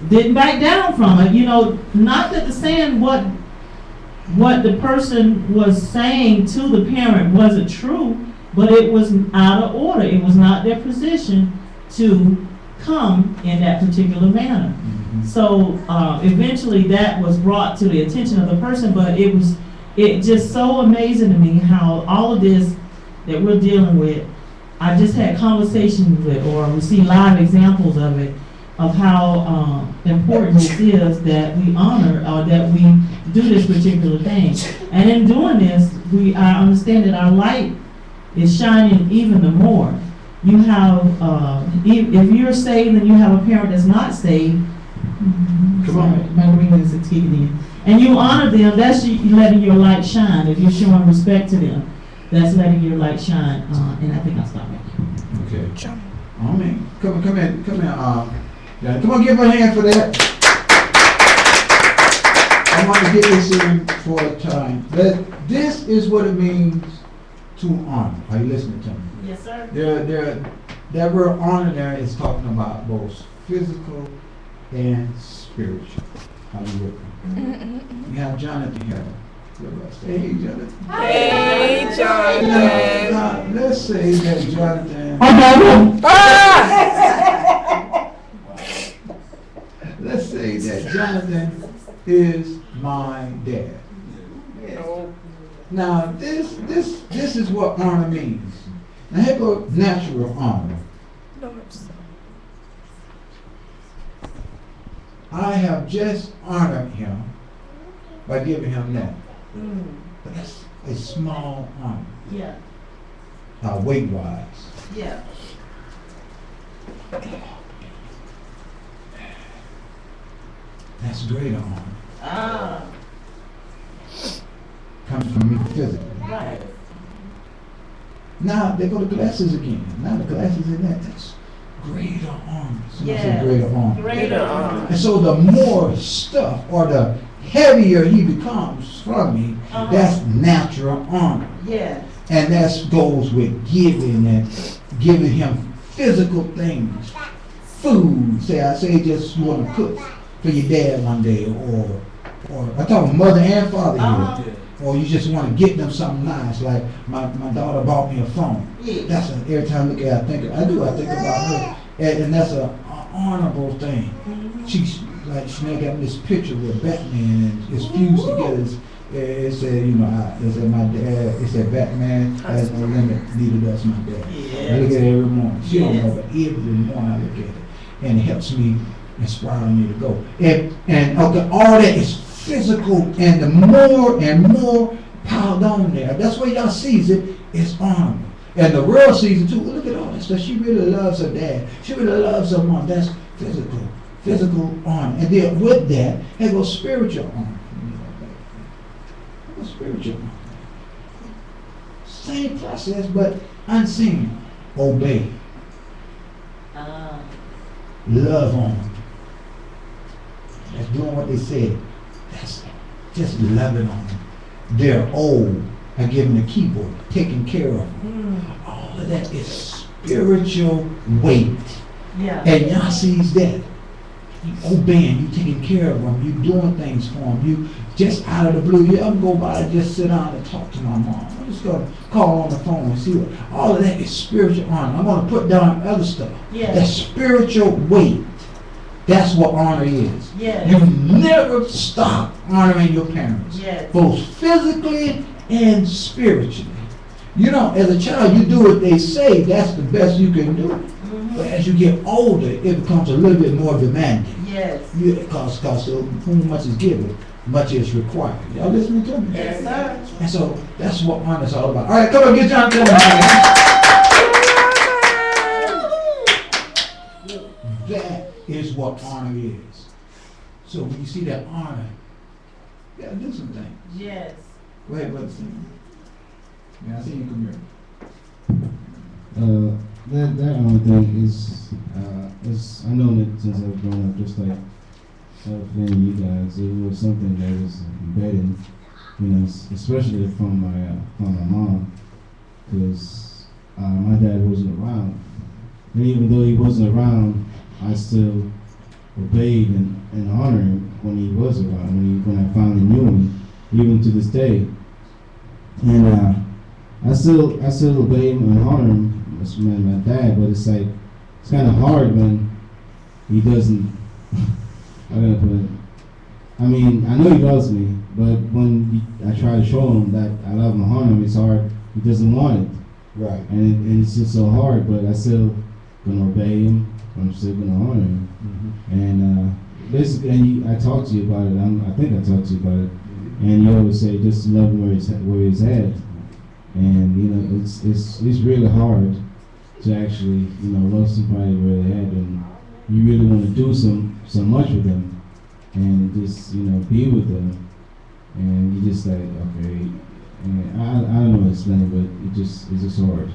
didn't back down from it. Not that the saying what the person was saying to the parent wasn't true, but it was out of order. It was not their position to come in that particular manner. So eventually that was brought to the attention of the person, but it just so amazing to me how all of this that we're dealing with, I just had conversations with, or we see live examples of it, of how important it is that we honor or that we do this particular thing. And in doing this, I understand that our light is shining even the more. You have, if you're saved and you have a parent that's not saved, my green is kicking in, and you honor them, that's you letting your light shine. If you're showing respect to them, that's letting your light shine. And I think I'll stop right here. Okay. Oh man, come here. Yeah, come on, give her a hand for that. I want to get this in for a time. This is what it means to honor. Are you listening to me? Yes, sir. That word honor there is talking about both physical and spiritual. Are you with me? You have Jonathan here. Hey, Jonathan. Hey, Jonathan. Now, let's say that Jonathan. Let's say that Jonathan is my dad. No. Now, this is what honor means. Now, here goes natural honor. I have just honored him by giving him that. But that's a small honor, Yeah. weight-wise. Yeah. That's greater honor. Ah. Comes from me physically. Right. Now, they go to glasses again. Now the glasses in that, that's greater honor. Somebody say Yes. greater honor. Greater honor. And so the more stuff or the heavier he becomes from me, that's natural honor. Yes. And that goes with giving him physical things. Food. I say just want to cook for your dad one day, or or I talk mother and father here, Uh-huh. or you just want to get them something nice, like my daughter bought me a phone. Yeah. That's every time I look at her, I think about her, and that's a honorable thing. She got me this picture with Batman, and it's fused together. It said, you know, it said my dad, it said Batman has no limit, neither does my dad. I look at it every morning. She don't know, but every morning I look at it, and it helps me, inspire me to go. And okay, all that is physical, and the more and more piled on there. That's why y'all sees it. It's honor. And the world sees it too. Well, look at all that stuff. She really loves her dad. She really loves her mom. That's physical honor. And then with that, there goes spiritual honor. Spiritual honor. Same process, but unseen. Obey. Love on them. That's doing what they said. That's just loving on them. They're old. I give them the keyboard, taking care of them. All of that is spiritual weight. Yeah. And y'all sees that. You obeying, you taking care of them, you doing things for them. You just out of the blue, you ever go by and just sit down and talk to my mom. I'm just going to call on the phone and see what. All of that is spiritual honor. I'm going to put down other stuff. Yeah. That spiritual weight. That's what honor is. Yeah. You never stop honoring your parents. Yes. Both physically and spiritually. You know, as a child, you do what they say. That's the best you can do. But as you get older, it becomes a little bit more demanding. Yes. Because whom much is given, much is required. Y'all listening to me? Yes, sir. And so that's what honor is all about. All right, come on, get Jonathan. That is what honor is. So when you see that honor, you gotta do some things. Yes. Go ahead, brother Stephen. Yeah, I see you come here. That thing is I know that since I've grown up, just like you guys, it was something that was embedded, you know, especially from my mom, because my dad wasn't around, and even though he wasn't around, I still obeyed and honored him when he was around, when I finally knew him, even to this day, and I still obey him and honor him. That's my dad, but it's like it's kind of hard when he doesn't. I'm gonna put it. I mean, I know he loves me, but when I try to show him that I love him and honor him, it's hard. He doesn't want it, Right. and it's just so hard. But I still gonna obey him. I'm still gonna honor him. And basically, and I talked to you about it. I think I talked to you about it, and you always say just love him where he's at. And you know, it's really hard to actually, you know, love somebody where they're at, and you really want to do so much with them, and just, you know, be with them, and you just like, okay, and I don't know how to explain it, but it's just hard.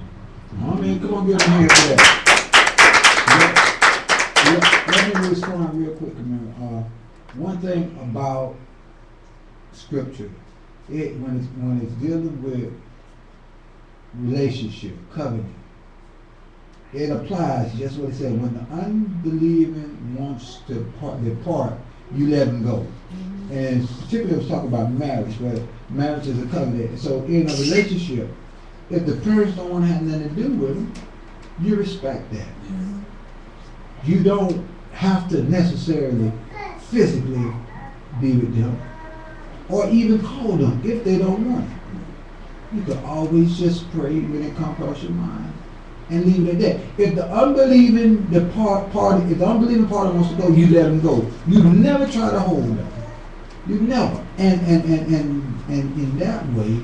I mean, come on, get in here for that. Let me respond real quick, man. One thing about scripture, when it's dealing with relationship, covenant, it applies just what it said. When the unbelieving wants to depart, you let them go. And particularly, I was talking about marriage, where marriage is a covenant. So in a relationship, if the parents don't want to have nothing to do with them, you respect that. You don't have to necessarily physically be with them, or even call them if they don't want it. You can always just pray when it comes across your mind and leave it at that. If the unbelieving party wants to go, you let them go. You never try to hold them. You never. And in that way,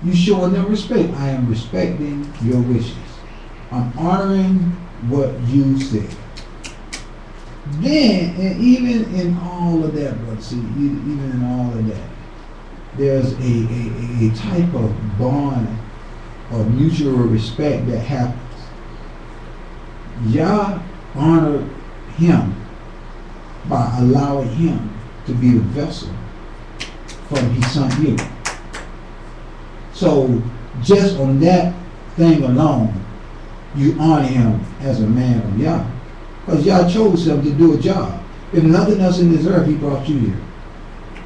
you showing them respect. I am respecting your wishes. I'm honoring what you said. Then, and even in all of that, brother, see, even in all of that, there's a type of bond or mutual respect that happens. Y'all honor him by allowing him to be the vessel from his son you. So just on that thing alone, you honor him as a man of Yah. Because Yah chose him to do a job. If nothing else in this earth, he brought you here.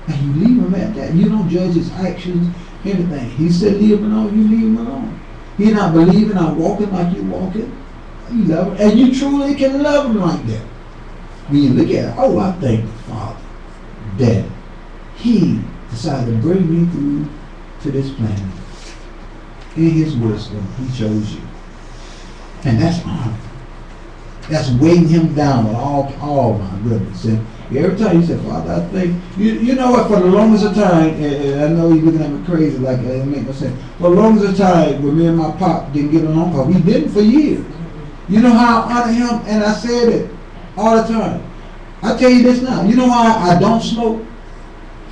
And you leave him at that. You don't judge his actions, anything. He said leave him alone, you leave him alone. He not believing, not walking like you walking. You love him. And you truly can love him like that. When you look at it, oh, I thank the Father that he decided to bring me through to this planet. In his wisdom, he chose you. And that's honor. That's weighing him down with all my goodness. And every time you say, Father, I think, you know what, for the longest of time, and I know you're looking at me crazy, like it make no sense. For the longest of time, when me and my pop didn't get along, because we didn't for years. You know how I honor him, and I said it all the time. I tell you this now, you know why I don't smoke?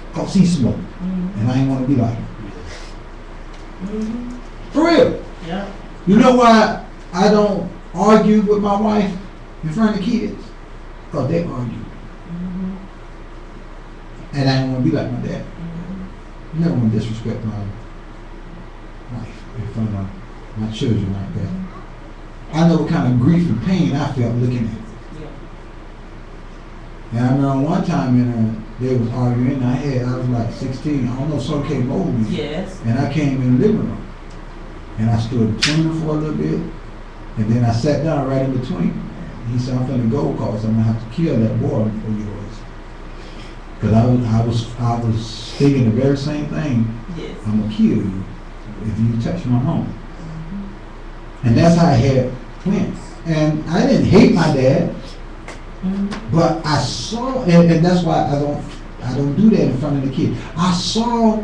Because he smoked. And I ain't want to be like him. For real. Yeah. You know why I don't argue with my wife in front of the kids? Because they argue. And I don't want to be like my dad. Never want to disrespect my wife in front of my children like that. I know what kind of grief and pain I felt looking at it. And I remember one time they was arguing. I was like 16. I don't know, someone came over me. Yes. And I came in the living room. And I stood between them for a little bit. And then I sat down right in between. He said, I'm finna go because I'm gonna have to kill that boy of yours. Because I was thinking the very same thing. Yes. I'm gonna kill you if you touch my mom. And that's how I had went. And I didn't hate my dad, but I saw, and that's why I don't do that in front of the kid. I saw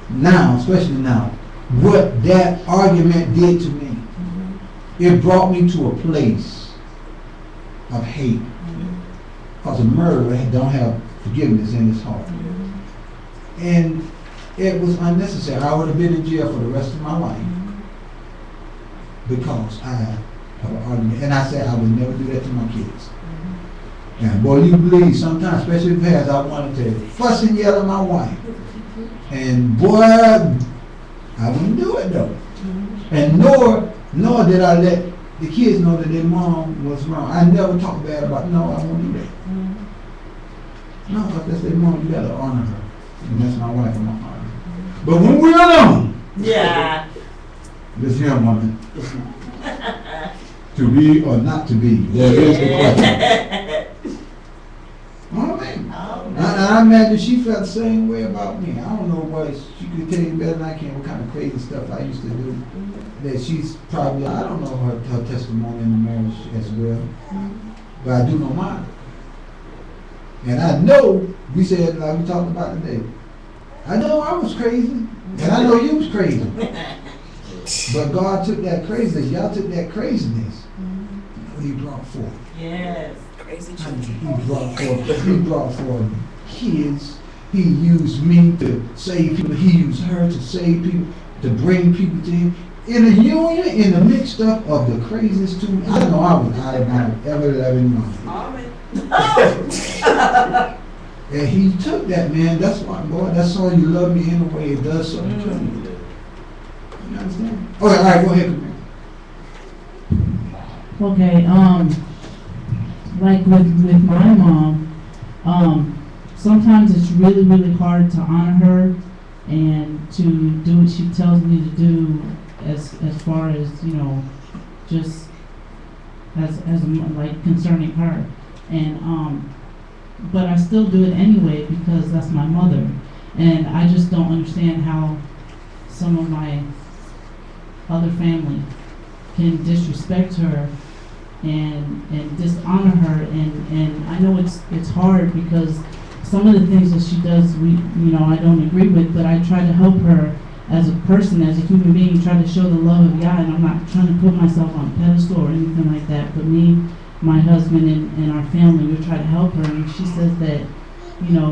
now, especially now, what that argument did to me. It brought me to a place of hate. Because a murderer don't have forgiveness in his heart. And it was unnecessary. I would have been in jail for the rest of my life because I have an argument. And I said I would never do that to my kids. And boy, you believe sometimes, especially in the past, I wanted to fuss and yell at my wife. And boy, I wouldn't do it though. And nor did I let the kids know that their mom was wrong. I never talked bad about, no, I won't do that. No, because that's their mom, you gotta honor her. And that's my wife, I'm gonna honor her. But when we're alone, Yeah. this young woman, to be or not to be, there is the question. Oh man. And I imagine she felt the same way about me. I don't know what she could tell you better than I can, what kind of crazy stuff I used to do. That she's probably, I don't know her testimony in the marriage as well. But I do know mine. And I know, we said, like we talked about today, I know I was crazy. And I know you was crazy. But God took that craziness, y'all took that craziness. He brought forth. Yes. Crazy He children. brought forth kids. He used me to save people. He used her to save people, to bring people to him. In the union, in the mixed up of the craziness too, I know I was out of my ever loving mind. And he took that, man. That's why, boy, that's all you love me in a way it does something to you. You understand? Okay, all right, go ahead. Okay, like with my mom, sometimes it's really, really hard to honor her and to do what she tells me to do as far as, you know, just as like concerning her. And, but I still do it anyway because that's my mother. And I just don't understand how some of my other family can disrespect her and dishonor her, and I know it's hard because some of the things that she does I don't agree with, but I try to help her as a person, as a human being, try to show the love of God, and I'm not trying to put myself on a pedestal or anything like that, but me, my husband, and our family, we try to help her, and she says that,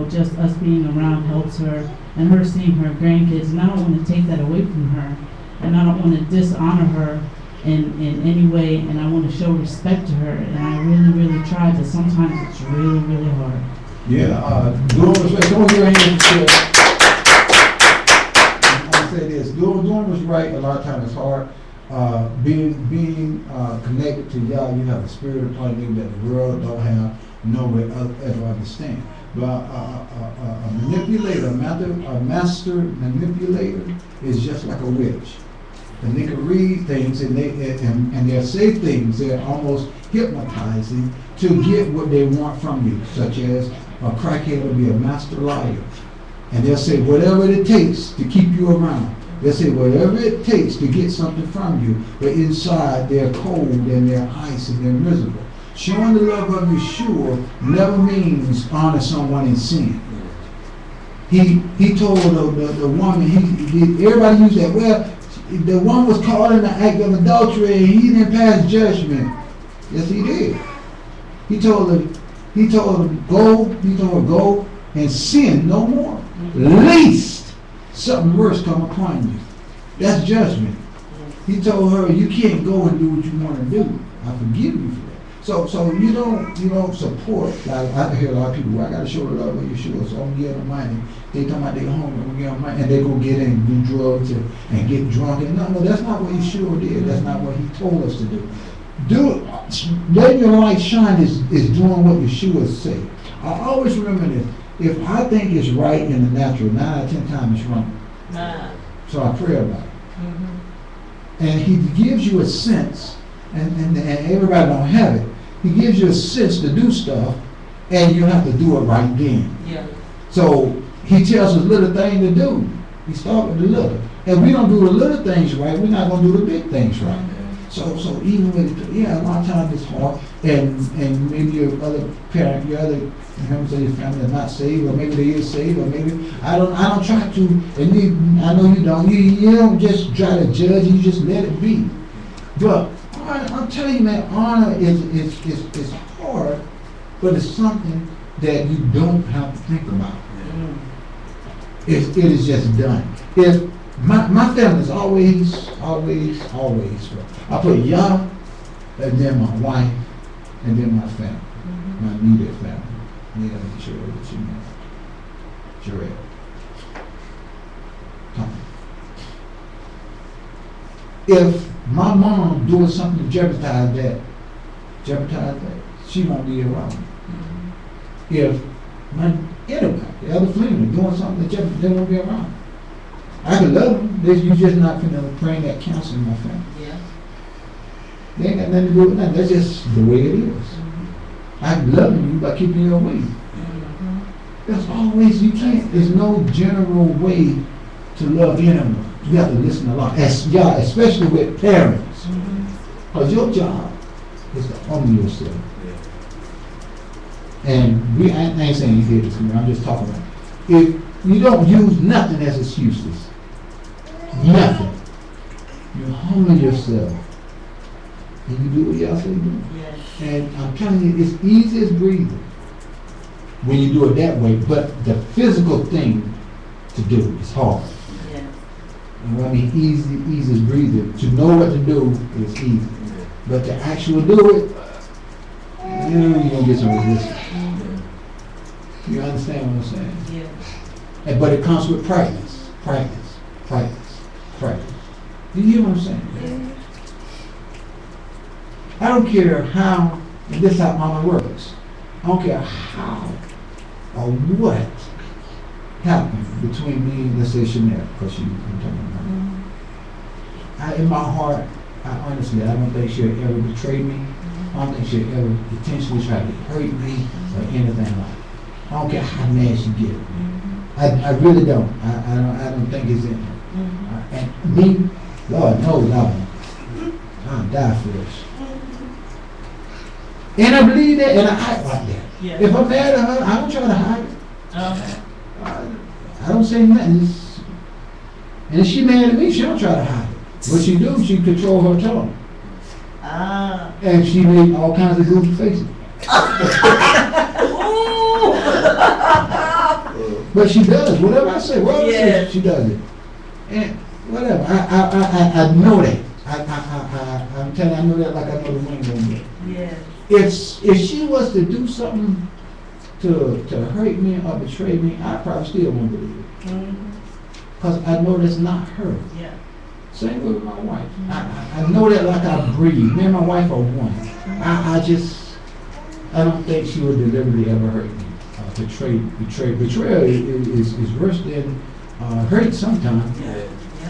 just us being around helps her, and her seeing her grandkids, and I don't want to take that away from her, and I don't want to dishonor her in any way, and I want to show respect to her, and I really, really try, but sometimes it's really, really hard. Yeah, doing respect. Come on, your hands. I want to say this. Doing what's right, a lot of times it's hard. being connected to Yah, you have a spirit upon you that the world don't have no way ever understand. But a manipulator, a master manipulator is just like a witch. And they can read things and they'll say things that are almost hypnotizing to get what they want from you, such as a crackhead will be a master liar. And they'll say whatever it takes to keep you around. They'll say whatever it takes to get something from you, but inside they're cold and they're ice and they're miserable. Showing the love of Yeshua never means honor someone in sin. He told the woman, everybody used that, well, the one was caught in the act of adultery and he didn't pass judgment. Yes, he did. He told her, go and sin no more. Lest something worse come upon you. That's judgment. He told her, you can't go and do what you want to do. I forgive you for that. So you don't support, like I hear a lot of people, well, I gotta show the love of Yeshua, so I'm gonna give them money. They talking about they home, I'm gonna give them money, and they gonna get in and do drugs and get drunk. And no, that's not what Yeshua did. That's not what he told us to do. Letting your light shine is doing what Yeshua said. I always remember this. If I think it's right in the natural, 9 out of 10 times it's wrong. So I pray about it. And he gives you a sense, and everybody don't have it. He gives you a sense to do stuff, and you have to do it right then. Yeah. So he tells us little thing to do. We start with the little. If we don't do the little things right, we're not going to do the big things right. So even with it, a lot of times it's hard, and maybe your other parent, your other members of your family are not saved, or maybe they is saved, or maybe I don't try to, and I know you don't. You don't just try to judge. You just let it be. But I'm telling you, man, honor is hard, but it's something that you don't have to think about. It is just done. If my family is always. I put Yah, and then my wife, and then my family, my immediate family. Yeah, Jarrell. If my mom doing something to jeopardize that, she won't be around. If anybody, the other family doing something to jeopardize, they won't be around. I can love them. You're just not going to bring that counsel in my family. Yeah. They ain't got nothing to do with that. That's just the way it is. I'm loving you by keeping you away. There's always, you can't, there's no general way to love anyone. You have to listen a lot. Especially with parents. Because your job is to own yourself. And I ain't saying you hear this, I'm just talking about it. If you don't use nothing as excuses, nothing, you humble yourself. And you do what y'all say do. Yes. And I'm telling you, it's easy as breathing when you do it that way, but the physical thing to do is hard. Yes. And what I mean, easy as breathing. To know what to do is easy. But to actually do it, you're going to get some resistance. You understand what I'm saying? Yeah. But it comes with practice. Do you hear what I'm saying? Yeah. I don't care how, and this is how mama works. I don't care how or what happened between me and, let's say, Chanel, because I'm talking about her. In my heart, I don't think she'll ever betray me. I don't think she'll ever intentionally try to hurt me or anything like that. I don't care how mad she gets. I really don't. I don't think it's in her. And me, Lord knows I'll die for this. And I believe that, and I act like that. Yeah. If I'm mad at her, I don't try to hide it. I don't say nothing. And if she mad at me, she don't try to hide it. What she do, she control her tongue. And she make all kinds of goofy faces. But she does, whatever I say, she does it. And whatever, I know that. I'm telling you, I know that like I know the wind on me. Yes. If she was to do something to hurt me or betray me, I probably still won't believe it. Because I know that's not her. Yeah. Same with my wife. I know that like I breathe. Me and my wife are one. I don't think she would deliberately ever hurt me. Betrayal is worse than hurt sometimes.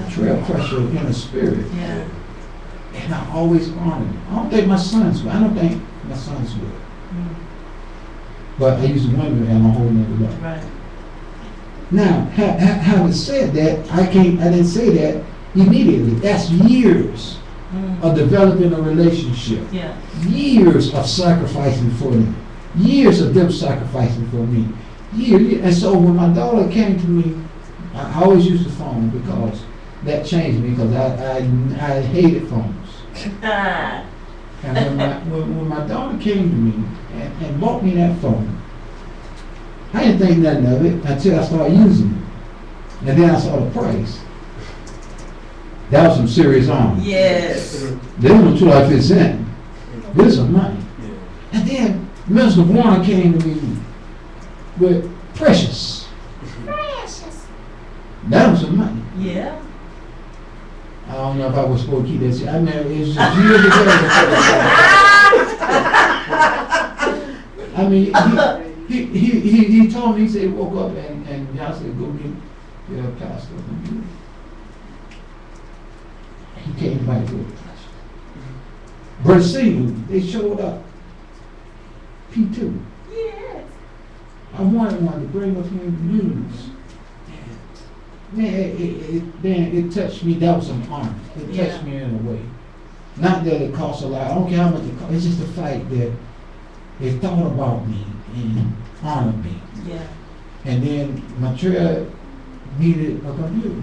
Betrayal crushes your inner spirit. Yeah. And I always honor it. I don't think my sons would. But I used to wonder at a whole nother level. Right. Now, having said that, I didn't say that immediately. That's years of developing a relationship. Yeah. Years of sacrificing for them. Years of them sacrificing for me. Years. And so when my daughter came to me, I always used the phone because that changed me because I hated phones. And when my daughter came to me and bought me that phone, I didn't think nothing of it until I started using it. And then I saw the price. That was some serious honor. Yes. They were $2.50. This is money. And then Mr. Warner came to me with Precious. That was some money. Yeah. I don't know if I was supposed to keep that. I mean, it's just years ago. I mean, he told me, he said he woke up and I said, go meet your pastor. He came back with it. Brother Stephen, they showed up. P2. Yes. I wanted one to bring up him news. Man, it touched me. That was some honor. It touched me in a way. Not that it cost a lot. I don't care how much it cost. It's just the fact that they thought about me and honored me. Yeah. And then Montreal needed a computer.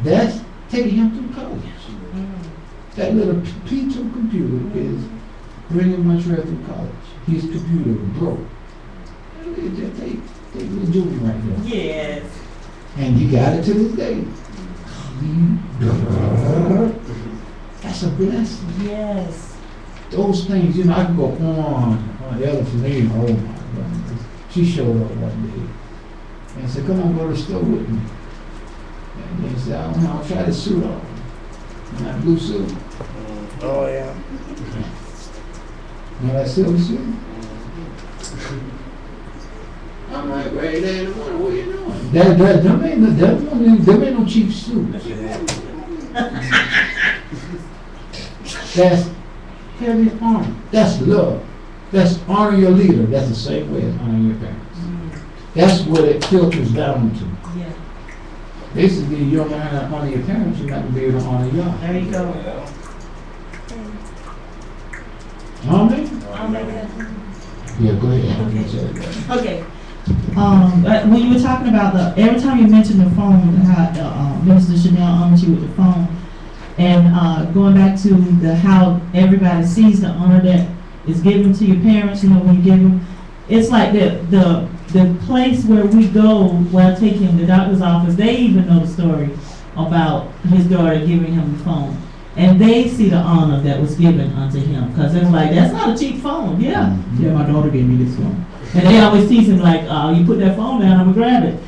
That's taking him through college. That little P2 computer is bringing Montreal through college. His computer broke. They were doing right there. Yes. And you got it to this day. That's a blessing. Yes. Those things, I can go on. Ella Feline, oh my goodness. She showed up one day and said, come on, go to the store with me. And they said, I don't know, I'll try the suit on. And that blue suit. Oh, yeah. That silver suit. I'm like, right there in the morning, what are you doing? Them ain't no cheap suits. That's heavy honor. That's love. That's honor your leader. That's the same way as honoring your parents. That's what it filters down to. Yeah. Basically, you don't learn how to honor your parents, you're not going to be able to honor God. There you go. Amen? Amen. Yeah, go ahead. Okay. When you were talking about every time you mentioned the phone, how Minister Chanel honors you with the phone, and going back to how everybody sees the honor that is given to your parents, when you give them, it's like the place where we go while taking him to the doctor's office, they even know the story about his daughter giving him the phone. And they see the honor that was given unto him. Because it's like, that's not a cheap phone. Yeah, my daughter gave me this phone. And they always tease him like, you put that phone down, I'm going to grab it.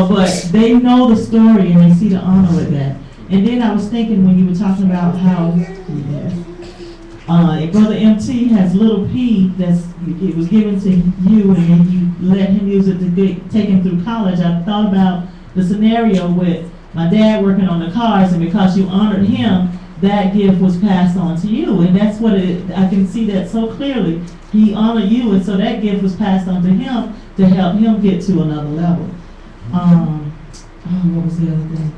But they know the story and they see the honor with that. And then I was thinking when you were talking about how Brother MT has little P it was given to you and then you let him use it to take him through college. I thought about the scenario with my dad working on the cars, and because you honored him, that gift was passed on to you. And that's what I can see that so clearly. He honored you, and so that gift was passed on to him to help him get to another level. What was the other thing?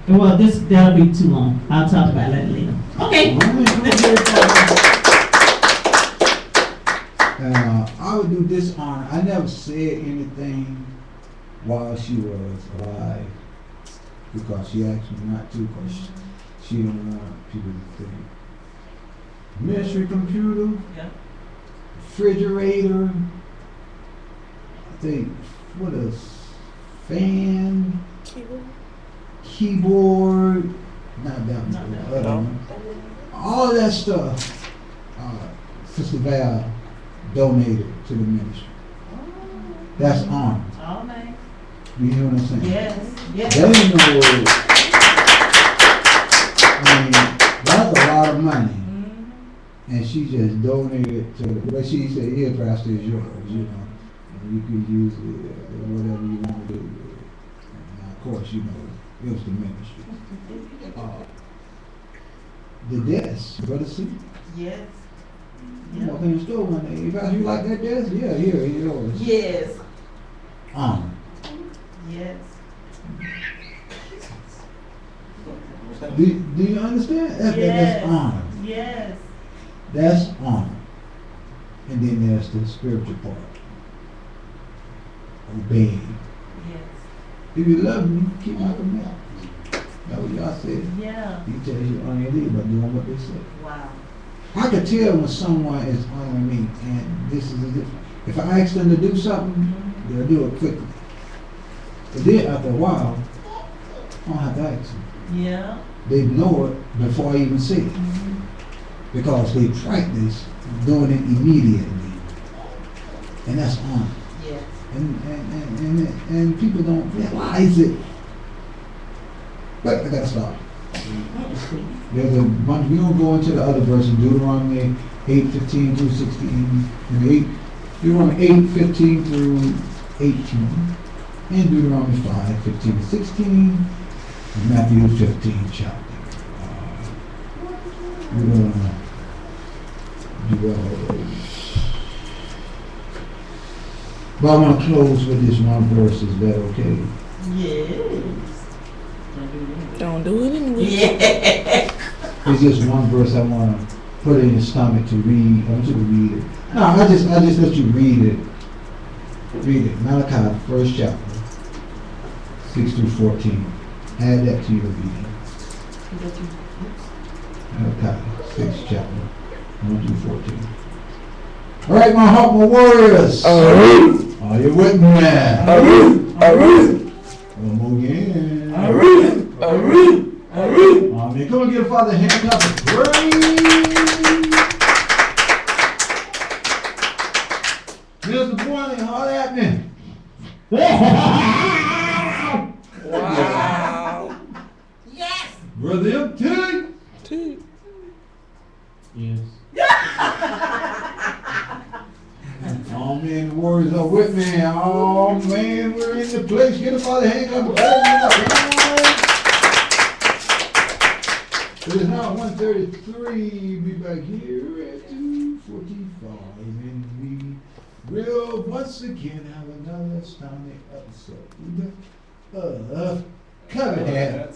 Well, that'll be too long. I'll talk about that later. Okay. I would do this honor. I never said anything while she was alive because she asked me not to, because she didn't want people to think. Ministry computer, refrigerator, I think, what else? Fan, keyboard, not that one. All of that stuff, Sister Val donated to the ministry. That's honor. All night. You hear what I'm saying? Yes, They yes. know, I mean, that's a lot of money. Mhm. And she just donated to, but she said, here, Pastor, is yours, you know. And you could use it, whatever you want to do with it. And now, of course, you know, it was the ministry. The desk, Brother C. Yes. You walk in the store one day, Pastor, you like that desk? Yeah, here, it's yours. Yes. Honor. Yes. Do you understand? That's Yes. honor. Yes. That's honor. And then there's the spiritual part. Obey. Yes. If you love me, keep my commandments. That's what y'all said. Yeah. He tells you honor your leader by doing what they say. Wow. I could tell when someone is honoring me, and this is the difference. If I ask them to do something, they'll do it quickly. But then after a while, I don't have to ask them. Yeah. They know it before I even say it. Mhm. Because they practice doing it immediately. And that's honor. Yes. And people don't realize it. But I gotta stop. There's a bunch, we don't go into the other verses, Deuteronomy 8:15 through 16, and Deuteronomy 8:15 through 18, and Deuteronomy 5:15 to 16, and Matthew 15 chapter. We're gonna do all those. But I want to close with this one verse, is that okay? Yes. Don't do it anyway. Yeah. It's just one verse I want to put in your stomach to read. I want you to read it. No, I just let you read it. Read it. Malachi, first chapter, 6 through 14. Add that to your reading. Malachi, 6th chapter, 1 through 14. All right, my heart, my warriors. Are you with me now? One more again. Amen. Come and give Father a hand clap of praise. Mr. Boiling, all happening. Wow. Brother M.T. Yes. Oh man, the warriors are with me. Oh man, we're in the place. Get up out of the hand clap of praise. It is now 1:33. Be back here at 2:45, and we will once again have another astounding episode of Covenant